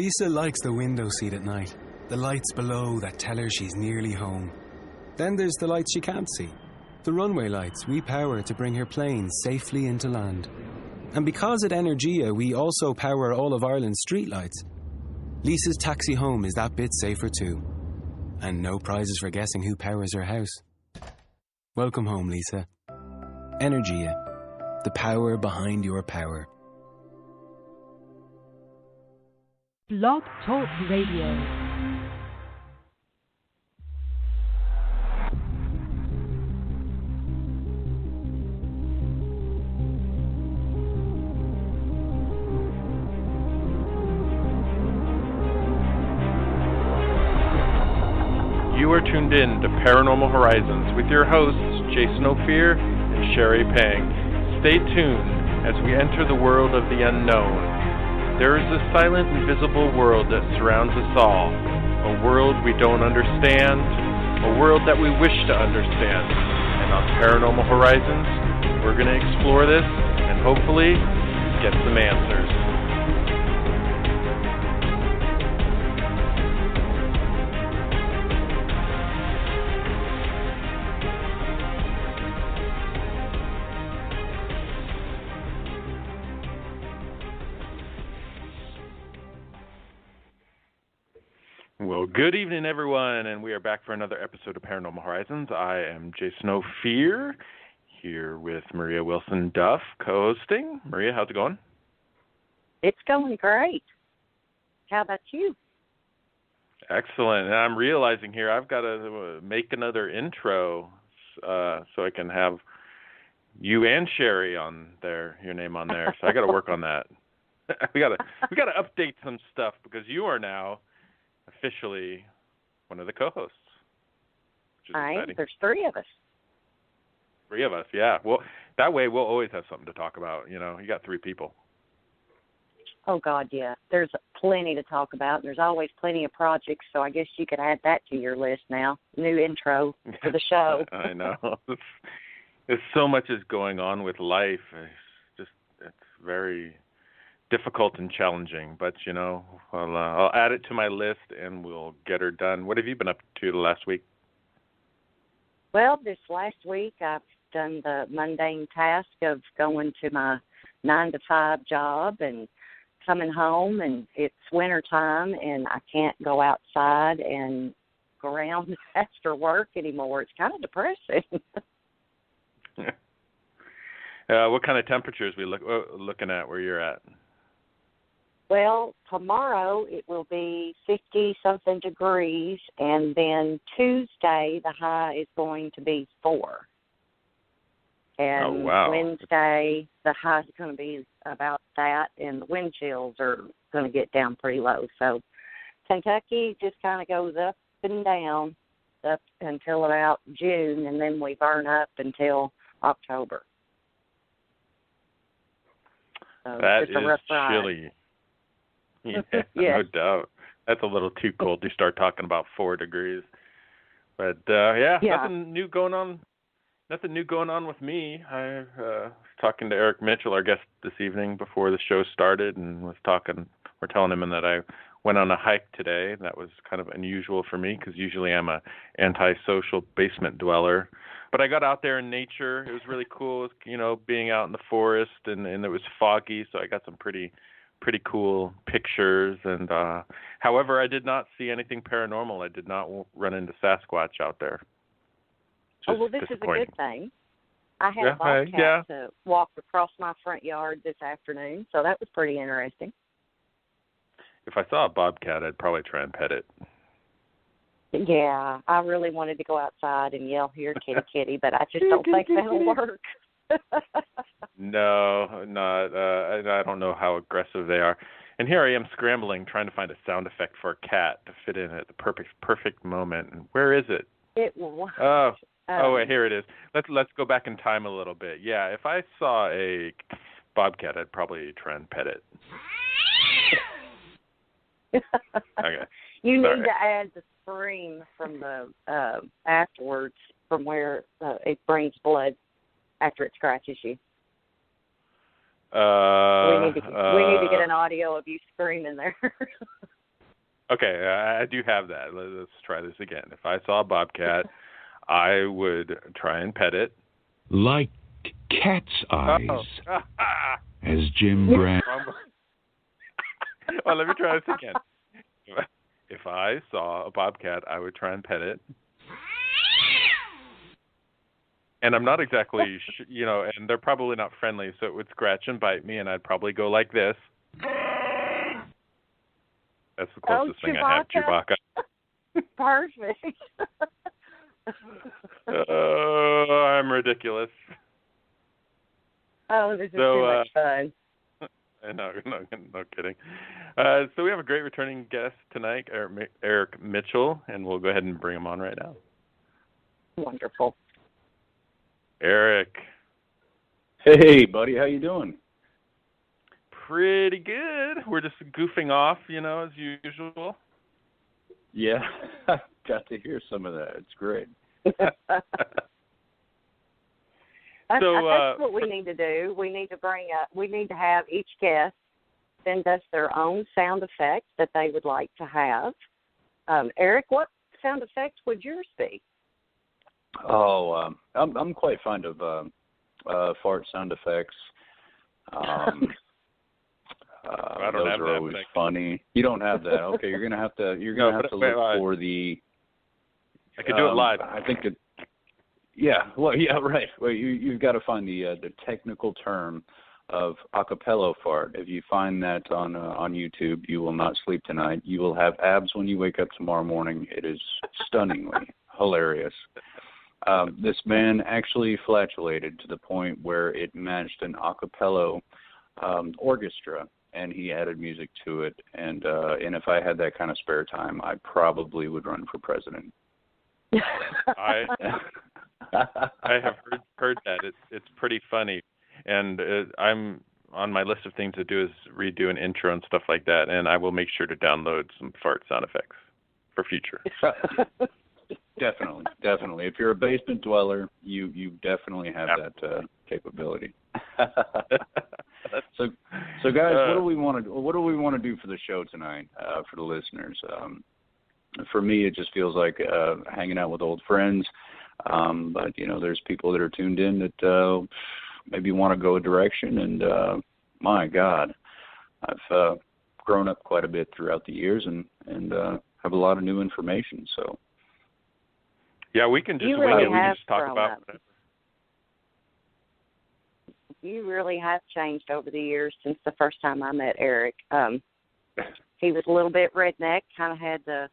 Lisa likes the window seat at night, the lights below that tell her she's nearly home. Then there's the lights she can't see, the runway lights we power to bring her plane safely into land. And because at Energia we also power all of Ireland's streetlights, Lisa's taxi home is that bit safer too. And no prizes for guessing who powers her house. Welcome home, Lisa. Energia, the power behind your power. Blog Talk Radio. You are tuned in to Paranormal Horizons with your hosts, Jason Ophir and Sherry Pang. Stay tuned as we enter the world of the unknown. There is a silent, invisible world that surrounds us all. A world we don't understand. A world that we wish to understand. And on Paranormal Horizons, we're going to explore this and hopefully get some answers. Well, good evening, everyone, and we are back for another episode of Paranormal Horizons. I am Jason Ophir, here with Maria Wilson-Duff, co-hosting. Maria, how's it going? It's going great. How about you? Excellent. And I'm realizing here I've got to make another intro so I can have you and Sherry on there, your name on there. So I got to work on that. we got to update some stuff because you are now officially one of the co-hosts. Which is exciting. There's three of us. Three of us, yeah. Well, that way we'll always have something to talk about. You know, you got three people. Oh, God, yeah. There's plenty to talk about. And there's always plenty of projects, so I guess you could add that to your list now. New intro to the show. I know. There's so much is going on with life. It's very difficult and challenging, but, you know, I'll add it to my list and we'll get her done. What have you been up to the last week? Well, this last week I've done the mundane task of going to my 9-to-5 job and coming home, and it's winter time and I can't go outside and go around after work anymore. It's kind of depressing. What kind of temperatures we looking at where you're at? Well, tomorrow it will be 50-something degrees, and then Tuesday the high is going to be 4. And Wednesday the high is going to be about that, and the wind chills are going to get down pretty low. So Kentucky just kind of goes up and down up until about June, and then we burn up until October. So that it's a rough ride. Chilly. Yeah, yes. No doubt. That's a little too cold to start talking about 4 degrees. But yeah, nothing new going on. Nothing new going on with me. I was talking to Eric Mitchell, our guest this evening, before the show started, and we're telling him that I went on a hike today. That was kind of unusual for me because usually I'm a antisocial basement dweller. But I got out there in nature. It was really cool, you know, being out in the forest, and it was foggy, so I got some pretty cool pictures. And however, I did not see anything paranormal. I did not run into Sasquatch out there. Oh, well, this is a good thing. I had a bobcat to walk across my front yard this afternoon, so that was pretty interesting. If I saw a bobcat, I'd probably try and pet it. Yeah, I really wanted to go outside and yell, "Here, kitty, kitty," but I just don't think that'll work. No, I don't know how aggressive they are. And here I am scrambling, trying to find a sound effect for a cat to fit in at the perfect moment. And where is it? It was. Oh, wait, here it is. Let's go back in time a little bit. Yeah, if I saw a bobcat, I'd probably try and pet it. Okay. You need to add the scream from the afterwards, from where it brings blood after it scratches you. We need to get an audio of you screaming there. Okay, I do have that. Let's try this again. If I saw a bobcat, I would try and pet it. Like cat's eyes, as Jim Grant. Well, let me try this again. If I saw a bobcat, I would try and pet it. And I'm not exactly, and they're probably not friendly, so it would scratch and bite me, and I'd probably go like this. That's the closest thing I have to Chewbacca. Perfect. I'm ridiculous. Oh, this is too much fun. No kidding. So we have a great returning guest tonight, Eric Mitchell, and we'll go ahead and bring him on right now. Wonderful. Eric. Hey, buddy. How you doing? Pretty good. We're just goofing off, as usual. Yeah, got to hear some of that. It's great. That's what we need to do. We need to have each guest send us their own sound effects that they would like to have. Eric, what sound effects would yours be? Oh, I'm quite fond of fart sound effects. I don't those have are that always effect. Funny. You don't have that. Okay, you're gonna have to look for the. I could do it live. I think that. Yeah. Well. Yeah. Right. Well, you've got to find the technical term of acapella fart. If you find that on YouTube, you will not sleep tonight. You will have abs when you wake up tomorrow morning. It is stunningly hilarious. This man actually flatulated to the point where it matched an acapella orchestra, and he added music to it. And if I had that kind of spare time, I probably would run for president. I have heard that. It's pretty funny, and I'm on my list of things to do is redo an intro and stuff like that, and I will make sure to download some fart sound effects for future. Definitely. If you're a basement dweller, you definitely have that capability. So guys, what do we want to do for the show tonight for the listeners? For me, it just feels like hanging out with old friends. But there's people that are tuned in that maybe want to go a direction. And my God, I've grown up quite a bit throughout the years and have a lot of new information. So. Yeah, we can just wing it. We can just talk about it. You really have changed over the years since the first time I met Eric. He was a little bit redneck, kind of had the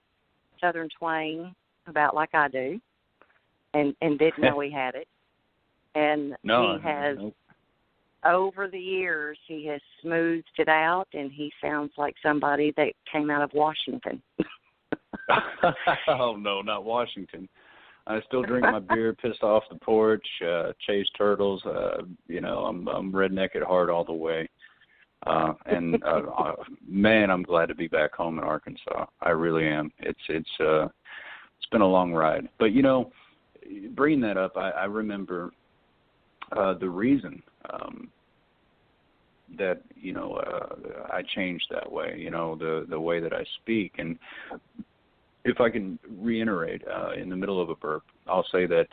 southern twang about like I do, and didn't know he had it. And over the years, he has smoothed it out, and he sounds like somebody that came out of Washington. Oh, no, not Washington. I still drink my beer, pissed off the porch, chase turtles. I'm redneck at heart all the way. Man, I'm glad to be back home in Arkansas. I really am. It's been a long ride. But bringing that up, I remember the reason that I changed that way. The way that I speak. And if I can reiterate in the middle of a burp, I'll say that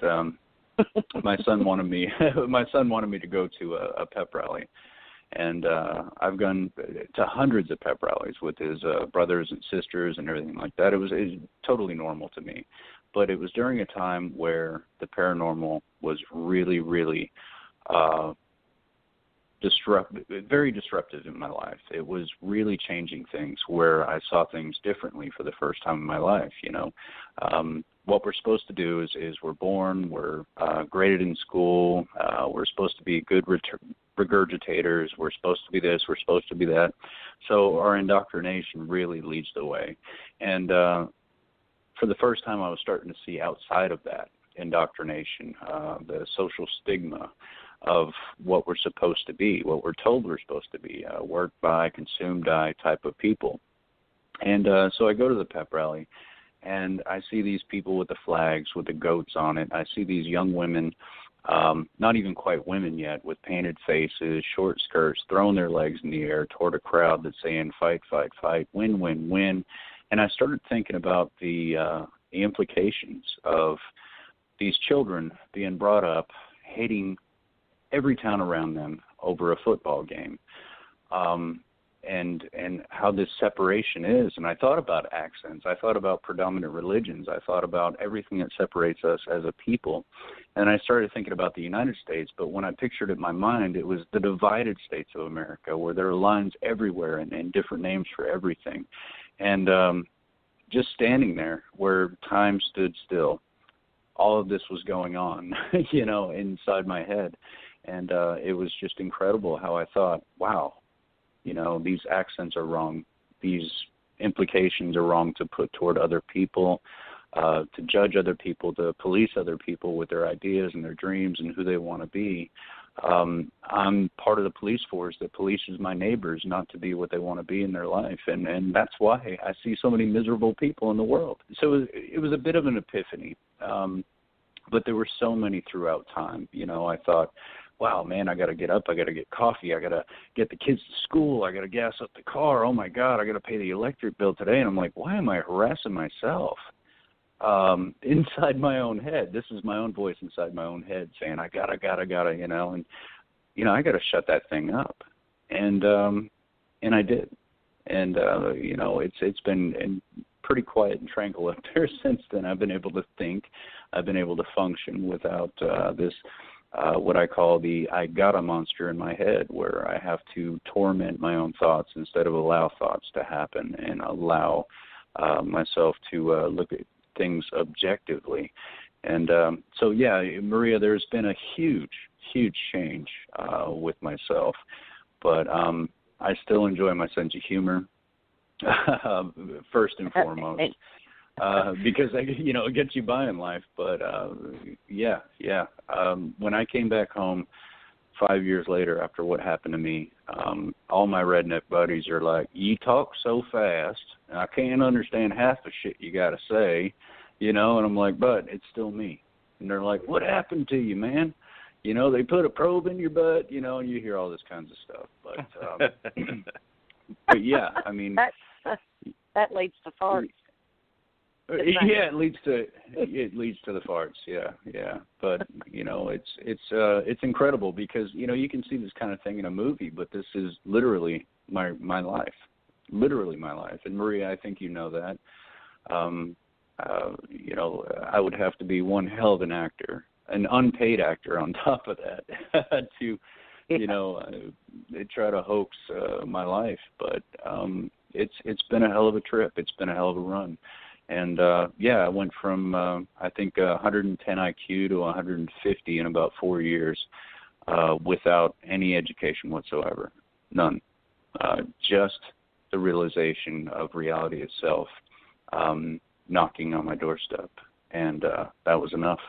my son wanted me to go to a pep rally, and I've gone to hundreds of pep rallies with his brothers and sisters and everything like that. It was totally normal to me, but it was during a time where the paranormal was really, really very disruptive in my life. It was really changing things where I saw things differently for the first time in my life. What we're supposed to do is we're born, we're graded in school, we're supposed to be good regurgitators, we're supposed to be this, we're supposed to be that. So our indoctrination really leads the way. And for the first time, I was starting to see outside of that indoctrination, the social stigma of what we're supposed to be, what we're told we're supposed to be, work by, consume die type of people. And so I go to the pep rally, and I see these people with the flags, with the goats on it. I see these young women not even quite women yet, with painted faces, short skirts, throwing their legs in the air toward a crowd that's saying, fight, fight, fight, win, win, win. And I started thinking about the implications of these children being brought up hating every town around them over a football game, and how this separation is. And I thought about accents. I thought about predominant religions. I thought about everything that separates us as a people. And I started thinking about the United States, but when I pictured it in my mind, it was the divided states of America, where there are lines everywhere and different names for everything. And just standing there where time stood still, all of this was going on, inside my head. And it was just incredible how I thought, wow, these accents are wrong. These implications are wrong to put toward other people, to judge other people, to police other people with their ideas and their dreams and who they want to be. I'm part of the police force that polices my neighbors not to be what they want to be in their life. And that's why I see so many miserable people in the world. So it was a bit of an epiphany. But there were so many throughout time. I thought, wow, man, I got to get up. I got to get coffee. I got to get the kids to school. I got to gas up the car. Oh, my God, I got to pay the electric bill today. And I'm like, why am I harassing myself inside my own head? This is my own voice inside my own head saying, I gotta, and, I got to shut that thing up. And I did. And, it's been pretty quiet and tranquil up there since then. I've been able to think. I've been able to function without this, what I call the I gotta monster in my head, where I have to torment my own thoughts instead of allow thoughts to happen and allow myself to look at things objectively. And so, yeah, Maria, there's been a huge, huge change with myself. But I still enjoy my sense of humor. First and foremost, because it gets you by in life. But when I came back home 5 years later after what happened to me, all my redneck buddies are like, "You talk so fast, and I can't understand half the shit you got to say," and I'm like, "But it's still me." And they're like, "What happened to you, man? They put a probe in your butt," and you hear all this kinds of stuff. But but yeah, I mean, that leads to farts. Yeah, it leads to the farts. Yeah. But it's incredible because you can see this kind of thing in a movie, but this is literally my life, literally my life. And Maria, I think you know that. I would have to be one hell of an actor, an unpaid actor on top of that, to try to hoax my life. But it's been a hell of a trip. It's been a hell of a run. And I went from I think 110 IQ to 150 in about 4 years without any education whatsoever. None. Just the realization of reality itself knocking on my doorstep. And that was enough.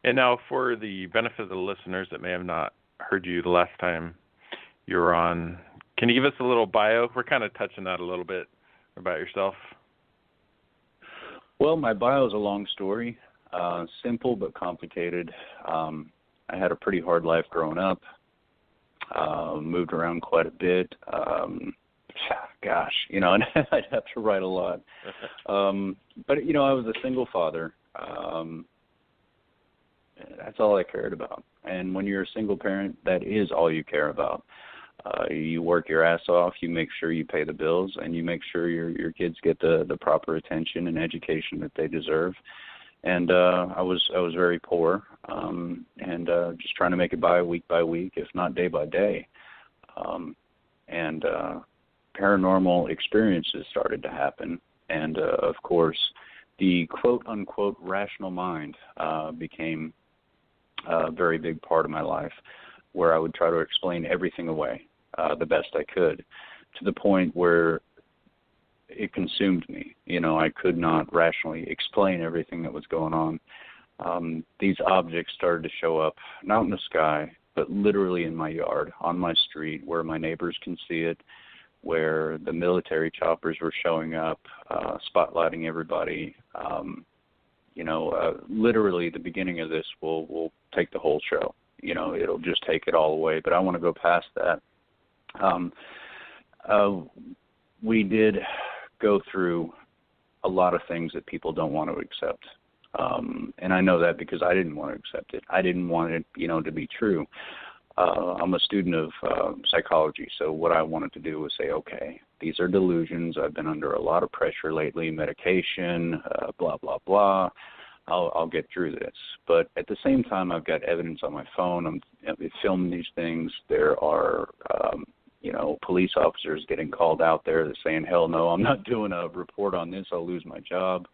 And now, for the benefit of the listeners that may have not heard you the last time you were on, can you give us a little bio? We're kind of touching that a little bit about yourself. Well, my bio is a long story, simple but complicated. I had a pretty hard life growing up, moved around quite a bit. I'd have to write a lot. But, I was a single father. That's all I cared about. And when you're a single parent, that is all you care about. You work your ass off, you make sure you pay the bills, and you make sure your kids get the proper attention and education that they deserve. And I was very poor, and just trying to make it by week, if not day by day. And paranormal experiences started to happen. And, of course, the quote-unquote rational mind became a very big part of my life, where I would try to explain everything away the best I could, to the point where it consumed me. I could not rationally explain everything that was going on. These objects started to show up, not in the sky, but literally in my yard, on my street, where my neighbors can see it, where the military choppers were showing up, spotlighting everybody. Literally the beginning of this will take the whole show. It'll just take it all away. But I want to go past that. We did go through a lot of things that people don't want to accept. And I know that because I didn't want to accept it. I didn't want it, to be true. I'm a student of psychology, so what I wanted to do was say, okay, these are delusions. I've been under a lot of pressure lately, medication, blah, blah, blah. I'll get through this. But at the same time, I've got evidence on my phone. I'm filming these things. There are, police officers getting called out there that saying, hell no, I'm not doing a report on this. I'll lose my job.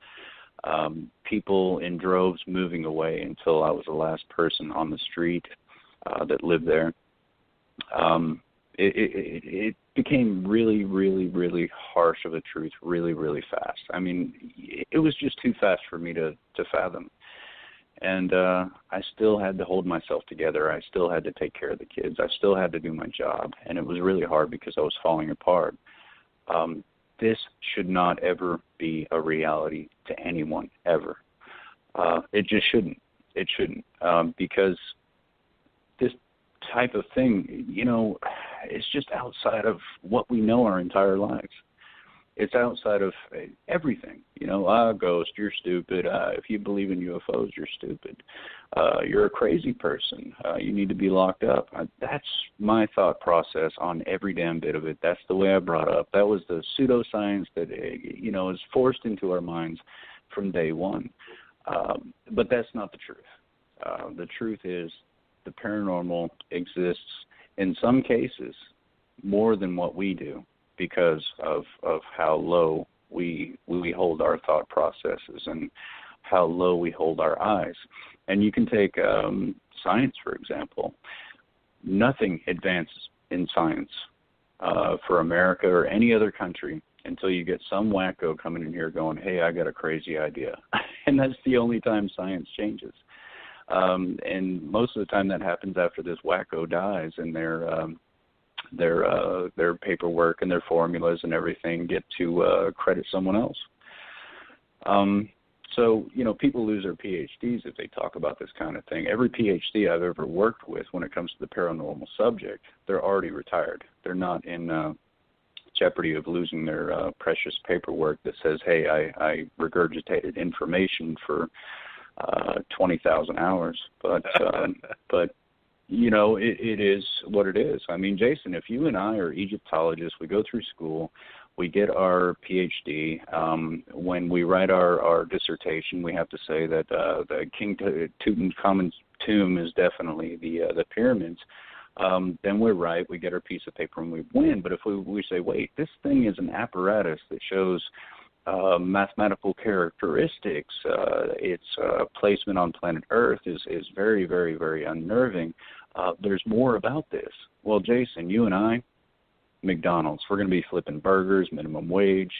People in droves moving away until I was the last person on the street that lived there. It became really, really, really harsh of a truth really, really fast. I mean, it was just too fast for me to fathom. And I still had to hold myself together. I still had to take care of the kids. I still had to do my job. And it was really hard because I was falling apart. This should not ever be a reality to anyone, ever. It just shouldn't. It shouldn't. Because this type of thing, it's just outside of what we know our entire lives. It's outside of everything. Ghost, you're stupid. If you believe in UFOs, you're stupid. You're a crazy person. You need to be locked up. That's my thought process on every damn bit of it. That's the way I brought up. That was the pseudoscience that, is forced into our minds from day one. But that's not the truth. The truth is the paranormal exists in some cases more than what we do because of how low we hold our thought processes and how low we hold our eyes. And you can take science, for example. Nothing advances in science for America or any other country until you get some wacko coming in here going, hey, I got a crazy idea. And that's the only time science changes. And most of the time that happens after this wacko dies and their paperwork and their formulas and everything get to credit someone else. So, people lose their PhDs if they talk about this kind of thing. Every PhD I've ever worked with when it comes to the paranormal subject, they're already retired. They're not in jeopardy of losing their precious paperwork that says, hey, I regurgitated information for 20,000 hours. But it is what it is. I mean, Jason, if you and I are Egyptologists, we go through school, we get our PhD. When we write our dissertation, we have to say that the King Tutankhamun's tomb is definitely the pyramids. Then we're right. We get our piece of paper and we win. But if we say, wait, this thing is an apparatus that shows mathematical characteristics, its placement on planet Earth is very, very, very unnerving. There's more about this. Well, Jason, you and I, McDonald's, we're going to be flipping burgers, minimum wage,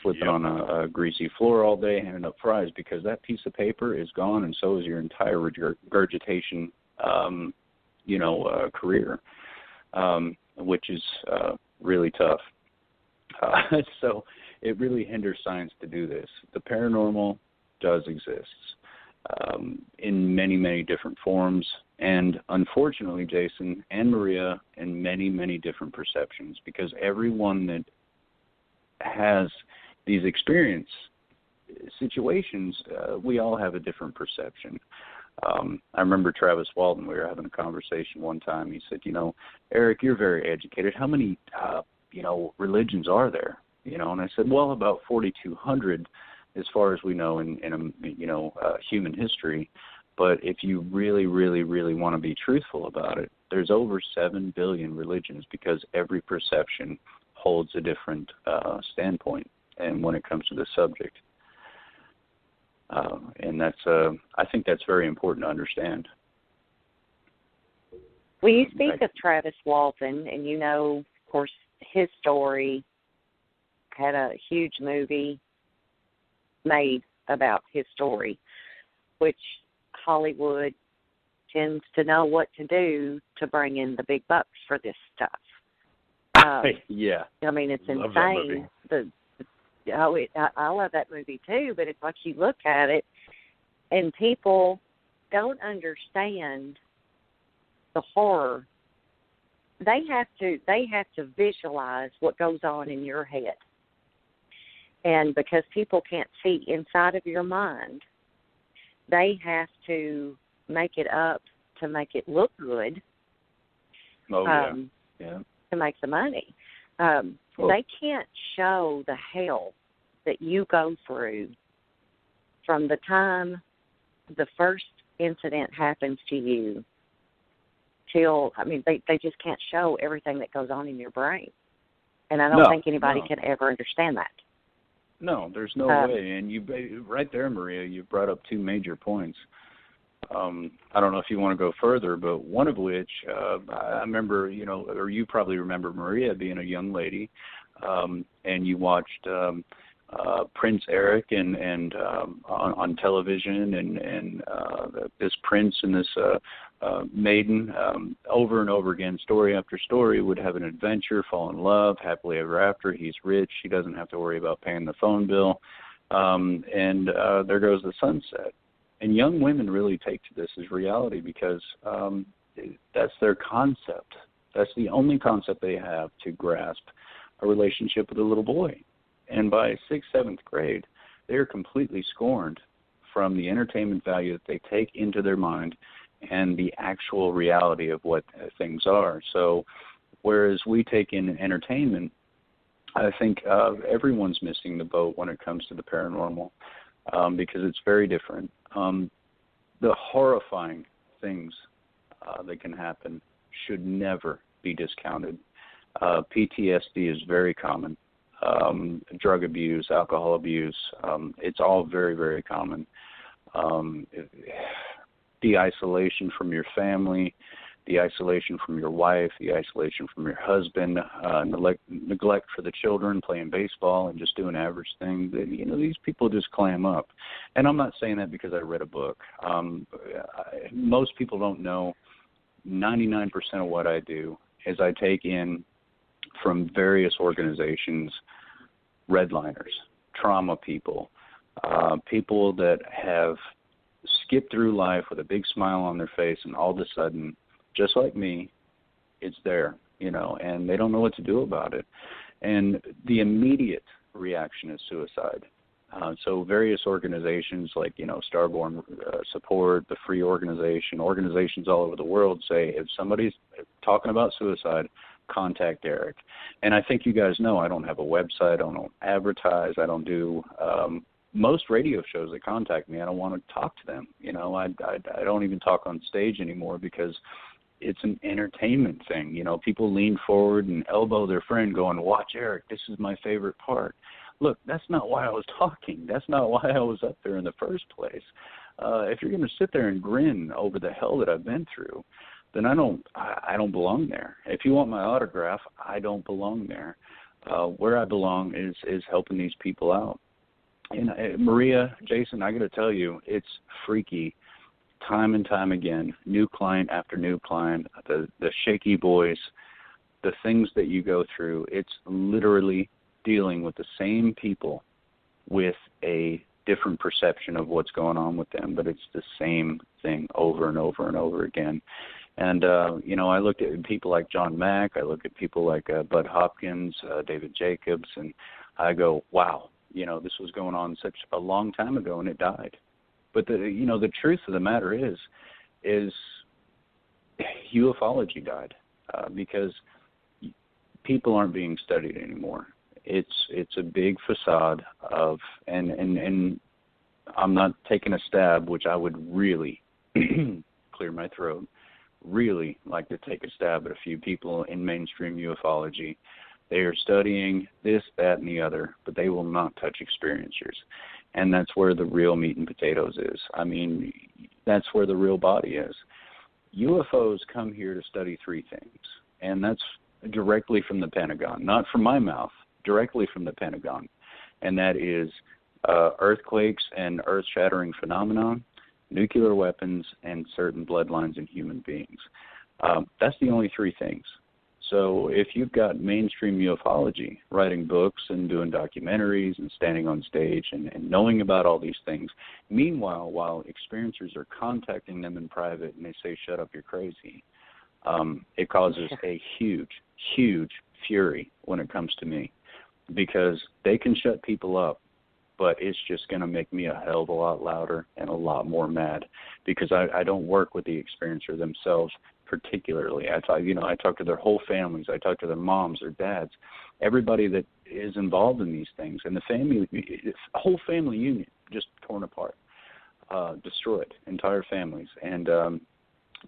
slipping on a greasy floor all day, handing up fries because that piece of paper is gone and so is your entire regurgitation, career, which is really tough. So it really hinders science to do this. The paranormal does exist in many, many different forms, and unfortunately, Jason and Maria, in many, many different perceptions, because everyone that has these experience situations, we all have a different perception. I remember Travis Walton, we were having a conversation one time. He said, Eric, you're very educated. How many, religions are there? And I said, well, about 4,200 as far as we know in human history. But if you really, really, really want to be truthful about it, there's over 7 billion religions because every perception holds a different standpoint and when it comes to the subject. And that's, I think that's very important to understand. Well, you speak of Travis Walton, and of course, his story had a huge movie made about his story, which Hollywood tends to know what to do to bring in the big bucks for this stuff. Yeah. I mean, it's insane. I love that movie too, but it's like you look at it, And people don't understand the horror. They have to visualize what goes on in your head. And because people can't see inside of your mind, they have to make it up to make it look good. To make the money. They can't show the hell that you go through from the time the first incident happens to you till, they just can't show everything that goes on in your brain. And I don't think anybody can ever understand that. No, there's no way. And you, right there, Maria, you brought up two major points. I don't know if you want to go further, but one of which I remember, or you probably remember Maria being a young lady, and you watched Prince Eric and on television, and this prince and this maiden over and over again, story after story, would have an adventure, fall in love, happily ever after. He's rich. She doesn't have to worry about paying the phone bill. And there goes the sunset. And young women really take to this as reality because that's their concept. That's the only concept they have to grasp a relationship with a little boy. And by 6th, 7th grade, they are completely scorned from the entertainment value that they take into their mind and the actual reality of what things are. So whereas we take in entertainment, I think everyone's missing the boat when it comes to the paranormal because it's very different. The horrifying things that can happen should never be discounted. PTSD is very common. Drug abuse, alcohol abuse, it's all very, very common. The isolation from your family, the isolation from your wife, the isolation from your husband, neglect for the children, playing baseball and just doing average things. These people just clam up. And I'm not saying that because I read a book. Most people don't know 99% of what I do is I take in from various organizations, redliners, trauma people, people that have skipped through life with a big smile on their face, and all of a sudden, just like me, it's there, and they don't know what to do about it. And the immediate reaction is suicide. So various organizations like, Starborn Support, the Free Organization, organizations all over the world say if somebody's talking about suicide, contact Eric. And I think you guys know I don't have a website, I don't advertise, I don't do most radio shows that contact me, I don't want to talk to them. I don't even talk on stage anymore because it's an entertainment thing. People lean forward and elbow their friend going, watch Eric, this is my favorite part. Look, that's not why I was talking. That's not why I was up there in the first place. If you're going to sit there and grin over the hell that I've been through, then I don't belong there. If you want my autograph, I don't belong there. Where I belong is helping these people out. And Maria, Jason, I got to tell you, it's freaky. Time and time again, new client after new client, the shaky voice, the things that you go through, it's literally dealing with the same people with a different perception of what's going on with them, but it's the same thing over and over and over again. And, I look at people like John Mack, I look at people like Bud Hopkins, David Jacobs, and I go, wow, this was going on such a long time ago and it died. But the truth of the matter is ufology died because people aren't being studied anymore. It's a big facade of, and I'm not taking a stab, which I would really clear my throat, really like to take a stab at a few people in mainstream ufology. They are studying this, that, and the other, but they will not touch experiencers. And that's where the real meat and potatoes is. That's where the real body is. UFOs come here to study three things, and that's directly from the Pentagon, not from my mouth, directly from the Pentagon. And that is earthquakes and earth-shattering phenomenon, nuclear weapons, and certain bloodlines in human beings. That's the only three things. So if you've got mainstream ufology, writing books and doing documentaries and standing on stage and knowing about all these things, meanwhile, while experiencers are contacting them in private and they say, shut up, you're crazy, it causes a huge, huge fury when it comes to me, because they can shut people up, but it's just going to make me a hell of a lot louder and a lot more mad, because I don't work with the experiencer themselves particularly. I talk to their whole families. I talk to their moms, their dads, everybody that is involved in these things. And the whole family union just torn apart, destroyed, entire families. And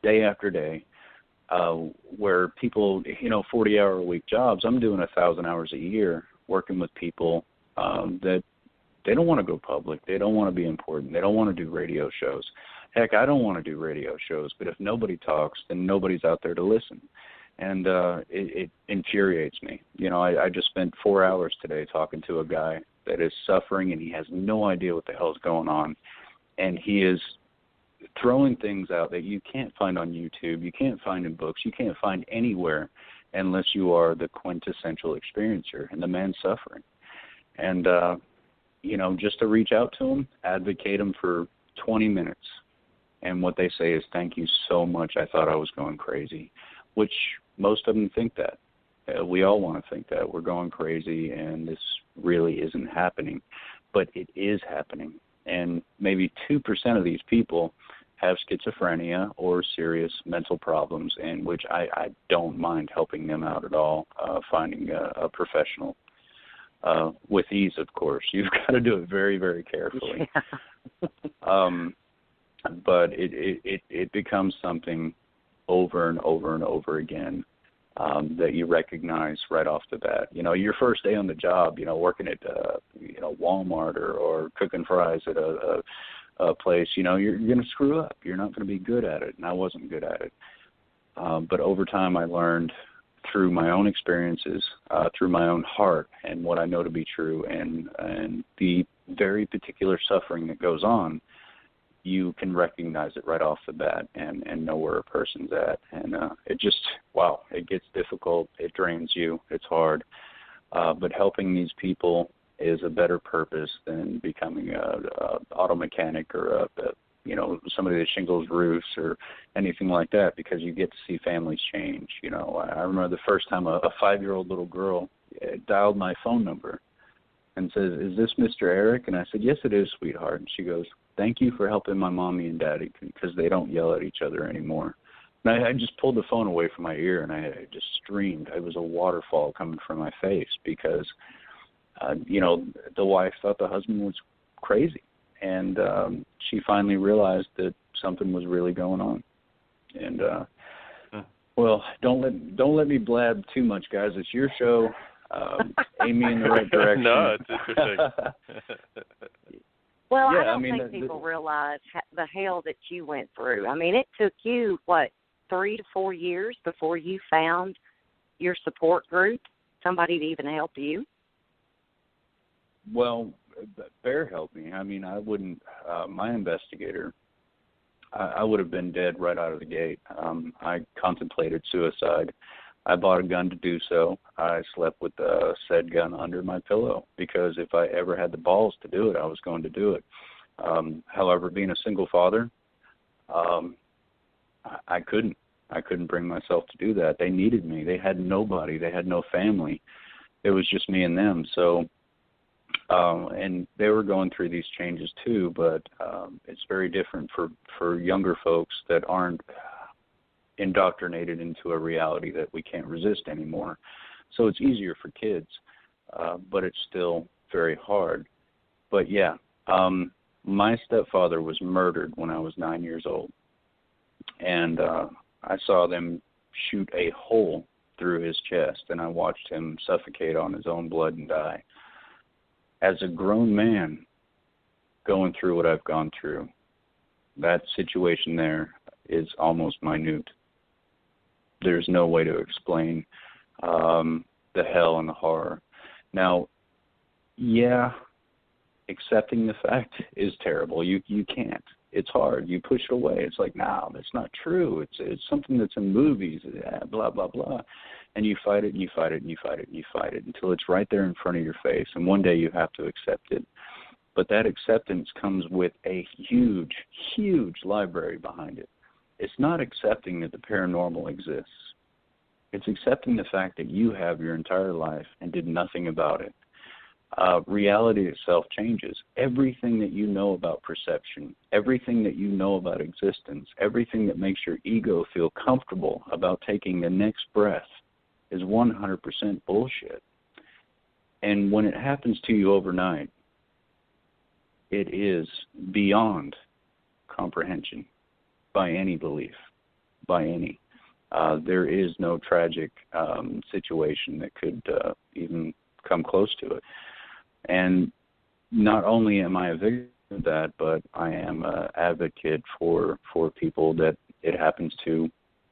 day after day, where people, 40-hour-a-week jobs, I'm doing 1,000 hours a year working with people that they don't want to go public. They don't want to be important. They don't want to do radio shows. Heck, I don't want to do radio shows, but if nobody talks, then nobody's out there to listen. And it infuriates me. I just spent 4 hours today talking to a guy that is suffering, and he has no idea what the hell is going on. And he is throwing things out that you can't find on YouTube, you can't find in books, you can't find anywhere unless you are the quintessential experiencer, and the man's suffering. And, just to reach out to him, advocate him for 20 minutes. And what they say is, thank you so much, I thought I was going crazy, which most of them think that. We all want to think that we're going crazy and this really isn't happening. But it is happening. And maybe 2% of these people have schizophrenia or serious mental problems, in which I don't mind helping them out at all, finding a professional. With ease, of course. You've got to do it very, very carefully. Yeah. But it becomes something over and over and over again that you recognize right off the bat. Your first day on the job, working at Walmart or cooking fries at a place, you're going to screw up. You're not going to be good at it, and I wasn't good at it. But over time, I learned through my own experiences, through my own heart, and what I know to be true, and the very particular suffering that goes on, you can recognize it right off the bat and know where a person's at. And it gets difficult. It drains you. It's hard. But helping these people is a better purpose than becoming a auto mechanic or somebody that shingles roofs or anything like that, because you get to see families change. I remember the first time a 5-year-old little girl dialed my phone number and says, "Is this Mr. Eric?" And I said, "Yes, it is, sweetheart." And she goes, "Thank you for helping my mommy and daddy, because they don't yell at each other anymore." And I just pulled the phone away from my ear, and I just streamed. It was a waterfall coming from my face, because, the wife thought the husband was crazy. And she finally realized that something was really going on. And well, don't let me blab too much, guys. It's your show. Aim me in the right direction. No, it's interesting. Well, yeah, I don't think people realize the hell that you went through. I mean, it took you 3 to 4 years before you found your support group, somebody to even help you. Well, Bear helped me. I mean, I wouldn't, my investigator, I would have been dead right out of the gate. I contemplated suicide. I bought a gun to do so. I slept with the said gun under my pillow, because if I ever had the balls to do it, I was going to do it. However, being a single father, I couldn't bring myself to do that. They needed me. They had nobody. They had no family. It was just me and them. So, and they were going through these changes too, but it's very different for younger folks that aren't indoctrinated into a reality that we can't resist anymore. So it's easier for kids, but it's still very hard. But yeah, my stepfather was murdered when I was 9 years old, and I saw them shoot a hole through his chest, and I watched him suffocate on his own blood and die. As a grown man going through what I've gone through, that situation there is almost minute. There's no way to explain the hell and the horror. Now, yeah, accepting the fact is terrible. You can't. It's hard. You push it away. It's like, no, that's not true. It's something that's in movies, blah, blah, blah. And you fight it, and you fight it, and you fight it, and you fight it until it's right there in front of your face. And one day you have to accept it. But that acceptance comes with a huge, huge library behind it. It's not accepting that the paranormal exists. It's accepting the fact that you have your entire life and did nothing about it. Reality itself changes. Everything that you know about perception, everything that you know about existence, everything that makes your ego feel comfortable about taking the next breath is 100% bullshit. And when it happens to you overnight, it is beyond comprehension by any belief, by any. There is no tragic situation that could even come close to it. And not only am I a victim of that, but I am an advocate for people that it happens to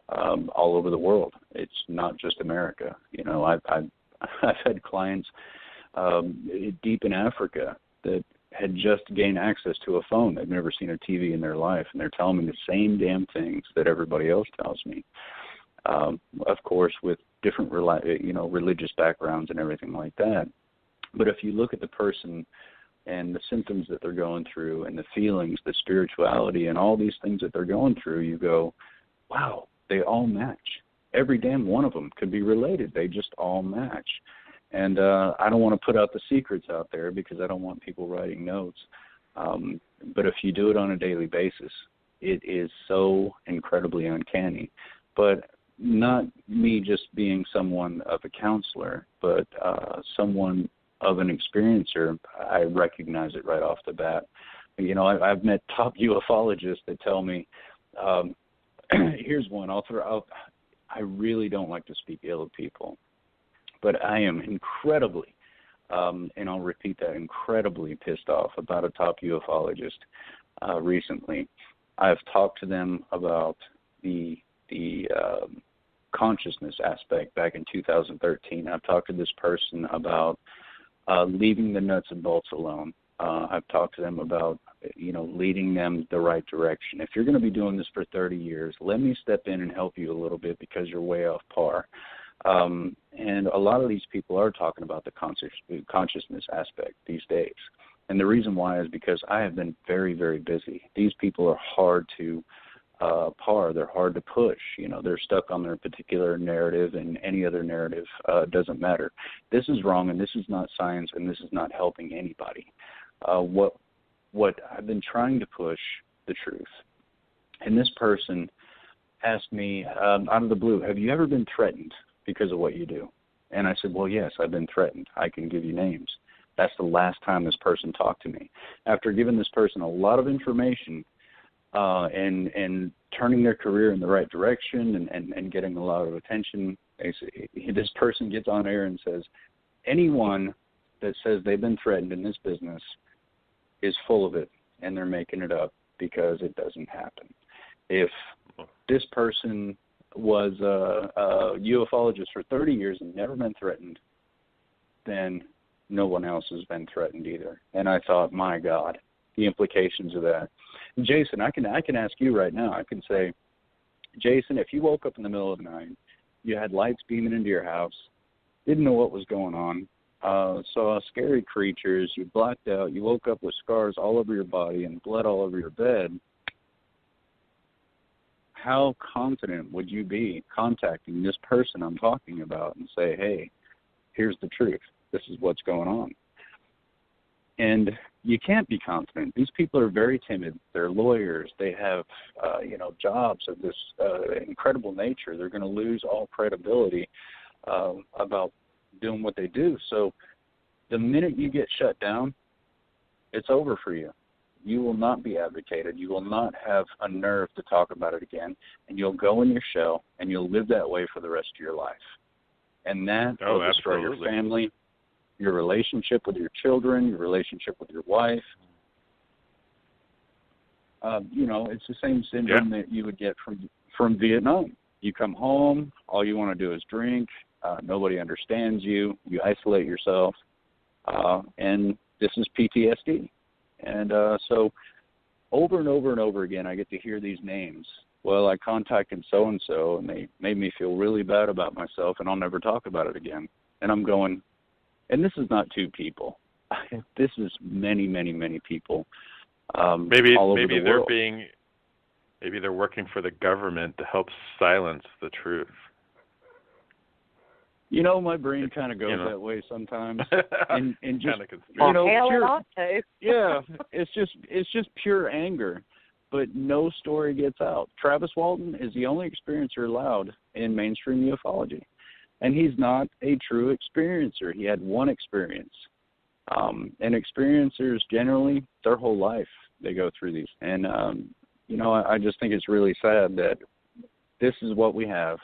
all over the world. It's not just America. You know, I've had clients deep in Africa that had just gained access to a phone. They've never seen a TV in their life, and they're telling me the same damn things that everybody else tells me. Of course, with different religious backgrounds and everything like that. But if you look at the person and the symptoms that they're going through and the feelings, the spirituality, and all these things that they're going through, you go, wow, they all match. Every damn one of them could be related. They just all match. And I don't want to put out the secrets out there because I don't want people writing notes. But if you do it on a daily basis, it is so incredibly uncanny. But not me just being someone of a counselor, but someone of an experiencer, I recognize it right off the bat. You know, I've met top ufologists that tell me, here's one, I really don't like to speak ill of people, but I am incredibly, and I'll repeat that, incredibly pissed off about a top ufologist recently. I've talked to them about the consciousness aspect back in 2013. I've talked to this person about leaving the nuts and bolts alone. I've talked to them about, leading them the right direction. If you're going to be doing this for 30 years, let me step in and help you a little bit because you're way off par. And a lot of these people are talking about the consciousness aspect these days. And the reason why is because I have been very, very busy. These people are hard to par. They're hard to push. They're stuck on their particular narrative, and any other narrative doesn't matter. This is wrong, and this is not science, and this is not helping anybody. What I've been trying to push, the truth. And this person asked me out of the blue, have you ever been threatened because of what you do? And I said, well, yes, I've been threatened. I can give you names. That's the last time this person talked to me. After giving this person a lot of information, and turning their career in the right direction and getting a lot of attention, this person gets on air and says, anyone that says they've been threatened in this business is full of it, and they're making it up because it doesn't happen. If this person was a ufologist for 30 years and never been threatened, then no one else has been threatened either. And I thought, my God, the implications of that. Jason, I can ask you right now. I can say, Jason, if you woke up in the middle of the night, you had lights beaming into your house, didn't know what was going on, saw scary creatures, you blacked out, you woke up with scars all over your body and blood all over your bed, how confident would you be contacting this person I'm talking about and say, hey, here's the truth. This is what's going on. And you can't be confident. These people are very timid. They're lawyers. They have, jobs of this incredible nature. They're going to lose all credibility about doing what they do. So the minute you get shut down, it's over for you. You will not be advocated. You will not have a nerve to talk about it again, and you'll go in your shell, and you'll live that way for the rest of your life. And that will destroy your family, your relationship with your children, your relationship with your wife. It's the same syndrome that you would get from Vietnam. You come home, all you want to do is drink, nobody understands you, you isolate yourself, and this is PTSD. And so over and over and over again, I get to hear these names well, I contacted so-and-so, and they made me feel really bad about myself, and I'll never talk about it again. And I'm going, and this is not two people. This is many, many, many people maybe all over maybe the they're world. Maybe they're working for the government to help silence the truth. You know, my brain kind of goes that way sometimes, and just hell, it ought to. Yeah, it's just pure anger, but no story gets out. Travis Walton is the only experiencer allowed in mainstream ufology, and he's not a true experiencer. He had one experience, and experiencers generally their whole life they go through these, and you know, I just think it's really sad that this is what we have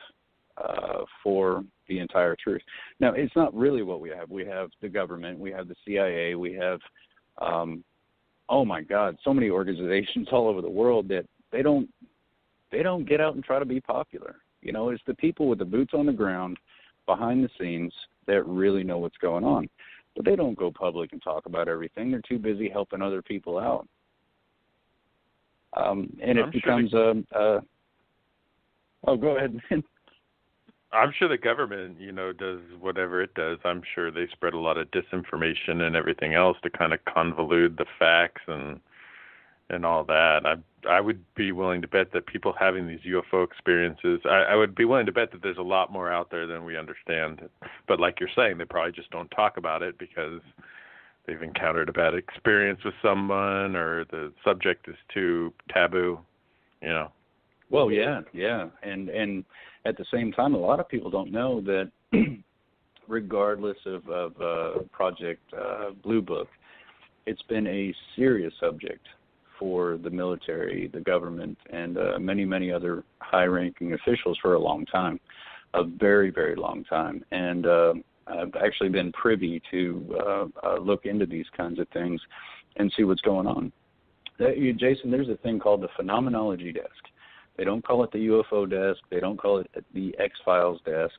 for the entire truth. Now, it's not really what we have. We have the government, we have the CIA, we have, oh my God, so many organizations all over the world that they don't get out and try to be popular. You know, it's the people with the boots on the ground, behind the scenes, that really know what's going on. But they don't go public and talk about everything. They're too busy helping other people out. And it becomes oh, go ahead. I'm sure the government, you know, does whatever it does. I'm sure they spread a lot of disinformation and everything else to kind of convolute the facts and all that. I would be willing to bet that people having these UFO experiences, I would be willing to bet that there's a lot more out there than we understand. But like you're saying, they probably just don't talk about it because they've encountered a bad experience with someone, or the subject is too taboo, you know. Well, yeah, and at the same time, a lot of people don't know that regardless of Project Blue Book, it's been a serious subject for the military, the government, and many, many other high-ranking officials for a long time, a very, very long time. And I've actually been privy to look into these kinds of things and see what's going on. Jason, there's a thing called the Phenomenology Desk. They don't call it the UFO desk. They don't call it the X-Files desk.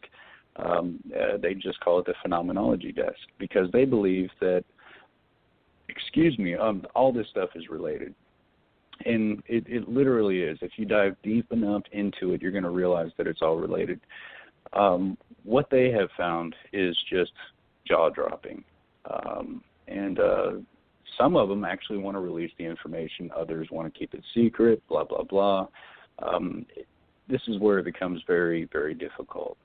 They just call it the Phenomenology Desk because they believe that, all this stuff is related. And it literally is. If you dive deep enough into it, you're going to realize that it's all related. What they have found is just jaw-dropping. And some of them actually want to release the information. Others want to keep it secret, blah, blah, blah. This is where it becomes very, very difficult.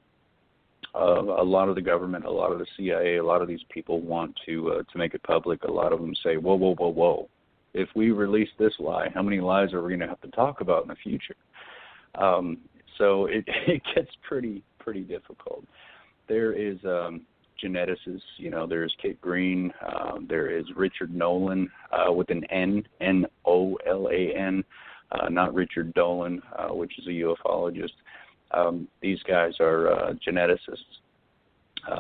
A lot of the government, a lot of the CIA, a lot of these people want to make it public. A lot of them say, whoa, whoa, whoa, whoa. If we release this lie, how many lies are we going to have to talk about in the future? So it gets pretty difficult. There is geneticists, you know, there's Kit Green, there is Richard Nolan with an N, N-O-L-A-N, not Richard Dolan, which is a ufologist. These guys are geneticists.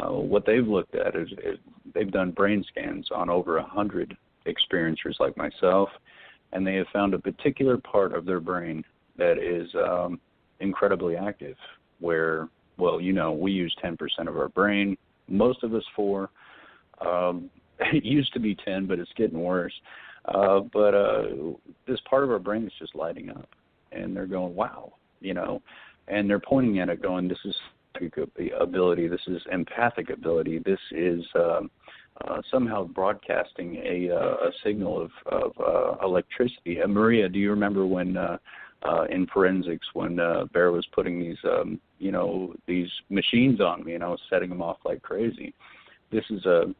What they've looked at is they've done brain scans on over 100 experiencers like myself, and they have found a particular part of their brain that is incredibly active, where, well, you know, we use 10% of our brain, most of us 4. It used to be 10, but it's getting worse. But this part of our brain is just lighting up, and they're going, wow, you know, and they're pointing at it going, this is ability, this is empathic ability, this is somehow broadcasting a signal of electricity. Maria, do you remember when in forensics when Bear was putting these these machines on me and I was setting them off like crazy? This is a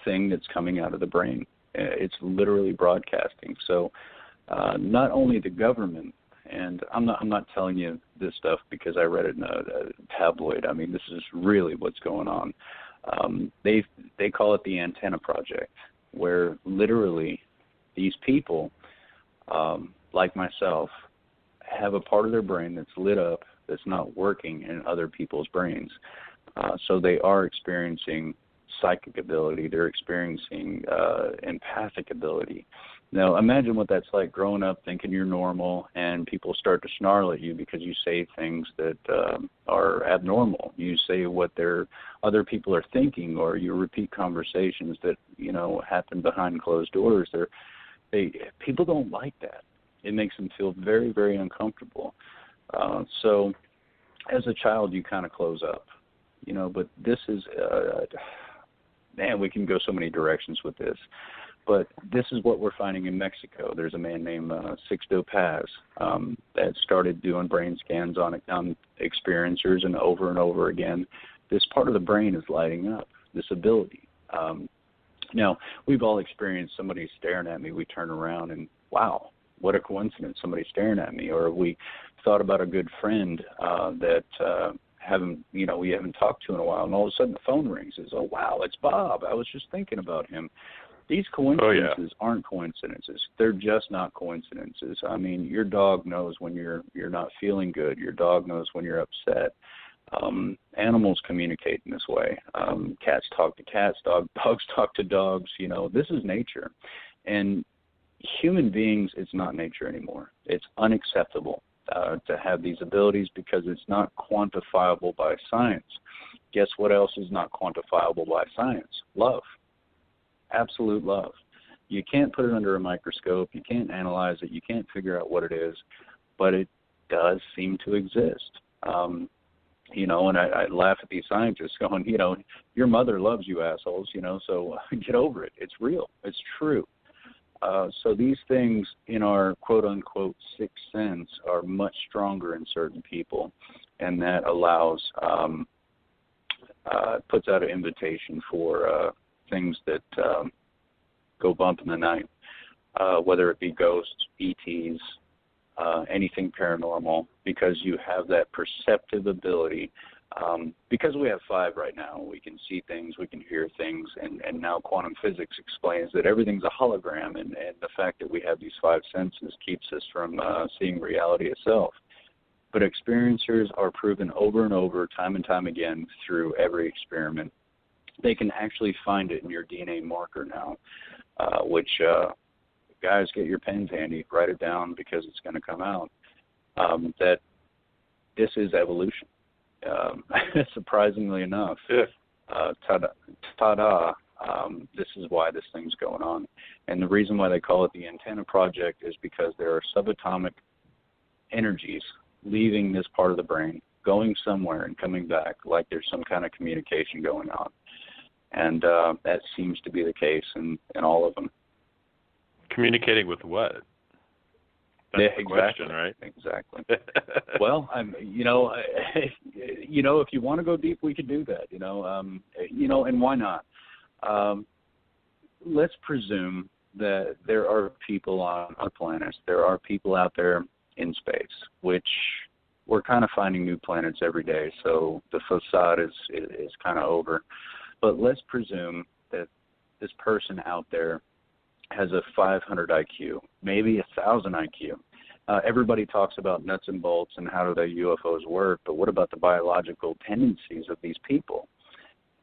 thing that's coming out of the brain. It's literally broadcasting. So not only the government, and I'm not telling you this stuff because I read it in a tabloid. I mean, this is really what's going on. They call it the Antenna Project, where literally these people, like myself, have a part of their brain that's lit up that's not working in other people's brains. So they are experiencing psychic ability. They're experiencing empathic ability. Now, imagine what that's like growing up thinking you're normal and people start to snarl at you because you say things that are abnormal. You say what other people are thinking, or you repeat conversations that, you know, happen behind closed doors. People don't like that. It makes them feel very, very uncomfortable. So as a child, you kind of close up, but this is, man, we can go so many directions with this. But this is what we're finding in Mexico. There's a man named Sixto Paz that started doing brain scans on experiencers, and over again, this part of the brain is lighting up, this ability. Now, we've all experienced somebody staring at me. We turn around and, wow, what a coincidence, somebody staring at me. Or we thought about a good friend that we haven't talked to in a while, and all of a sudden the phone rings. It's, oh, wow, it's Bob. I was just thinking about him. These coincidences aren't coincidences. They're just not coincidences. I mean, your dog knows when you're not feeling good. Your dog knows when you're upset. Animals communicate in this way. Cats talk to cats. Dogs talk to dogs. This is nature. And human beings, it's not nature anymore. It's unacceptable to have these abilities because it's not quantifiable by science. Guess what else is not quantifiable by science? Love. Absolute love. You can't put it under a microscope. You can't analyze it. You can't figure out what it is, but it does seem to exist. And I laugh at these scientists going, your mother loves you assholes, so get over it. It's real. It's true. So these things in our quote-unquote sixth sense are much stronger in certain people, and that allows, puts out an invitation for things that go bump in the night, whether it be ghosts, ETs, anything paranormal, because you have that perceptive ability. Because we have 5 right now, we can see things, we can hear things, and now quantum physics explains that everything's a hologram, and the fact that we have these 5 senses keeps us from seeing reality itself. But experiencers are proven over and over, time and time again, through every experiment. They can actually find it in your DNA marker now, which, guys, get your pens handy, write it down because it's going to come out, that this is evolution. Surprisingly enough, ta-da, this is why this thing's going on. And the reason why they call it the Antenna Project is because there are subatomic energies leaving this part of the brain, going somewhere and coming back, like there's some kind of communication going on. And that seems to be the case in all of them. Communicating with what? That's the question, right? Exactly. Well, if you want to go deep, we could do that. And why not? Let's presume that there are people on planets. There are people out there in space, which we're kind of finding new planets every day. So the facade is kind of over. But let's presume that this person out there has a 500 IQ, maybe 1,000 IQ. Everybody talks about nuts and bolts and how do the UFOs work, but what about the biological tendencies of these people?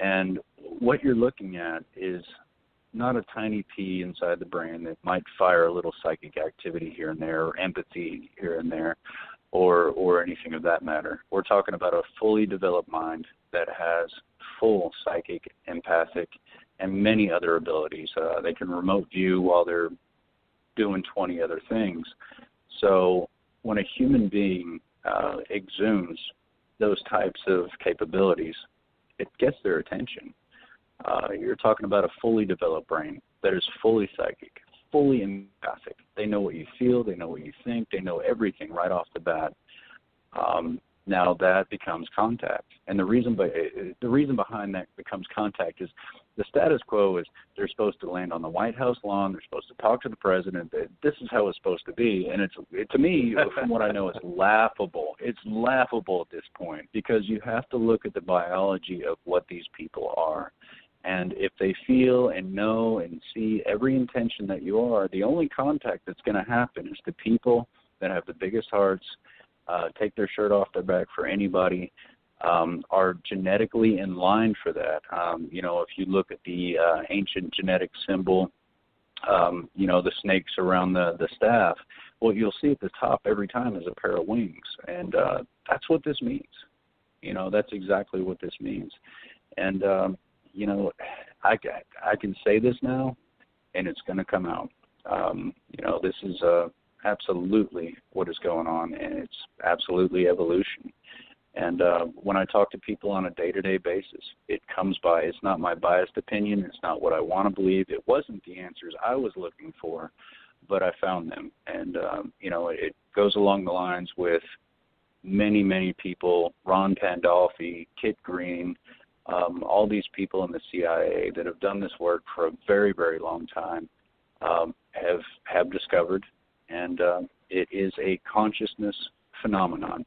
And what you're looking at is not a tiny pea inside the brain that might fire a little psychic activity here and there, or empathy here and there, or anything of that matter. We're talking about a fully developed mind that has full psychic, empathic, and many other abilities. They can remote view while they're doing 20 other things. So when a human being exudes those types of capabilities, it gets their attention. You're talking about a fully developed brain that is fully psychic, fully empathic. They know what you feel, they know what you think, they know everything right off the bat. Now that becomes contact. And the reason behind that becomes contact is the status quo is they're supposed to land on the White House lawn, they're supposed to talk to the president. This is how it's supposed to be. And to me, from what I know, it's laughable. It's laughable at this point because you have to look at the biology of what these people are. And if they feel and know and see every intention that you are, the only contact that's going to happen is the people that have the biggest hearts, take their shirt off their back for anybody, are genetically in line for that. If you look at the ancient genetic symbol, the snakes around the staff, what you'll see at the top every time is a pair of wings. And that's what this means. That's exactly what this means. And, I can say this now, and it's going to come out. This is absolutely what is going on, and it's absolutely evolution. And when I talk to people on a day-to-day basis, it comes by. It's not my biased opinion. It's not what I want to believe. It wasn't the answers I was looking for, but I found them. And, it goes along the lines with many, many people, Ron Pandolfi, Kit Green, all these people in the CIA that have done this work for a very, very long time have discovered, and it is a consciousness phenomenon.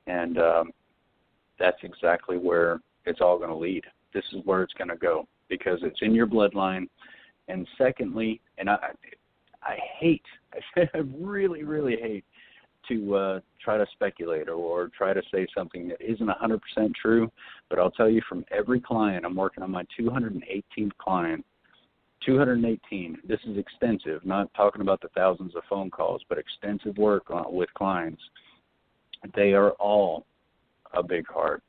And that's exactly where it's all going to lead. This is where it's going to go because it's in your bloodline. And secondly, and I really, really hate to try to speculate or try to say something that isn't 100% true, but I'll tell you from every client, I'm working on my 218th client, 218. This is extensive, not talking about the thousands of phone calls, but extensive work with clients. They are all a big heart.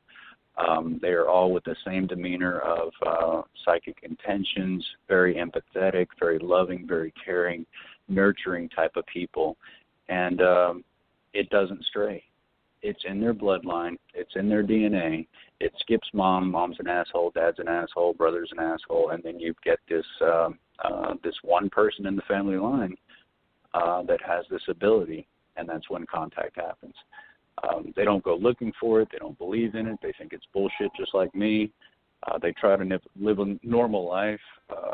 They are all with the same demeanor of psychic intentions, very empathetic, very loving, very caring, nurturing type of people. And it doesn't stray. It's in their bloodline. It's in their DNA. It skips mom. Mom's an asshole. Dad's an asshole. Brother's an asshole. And then you get this one person in the family line that has this ability, and that's when contact happens. They don't go looking for it. They don't believe in it. They think it's bullshit just like me. They try to live a normal life.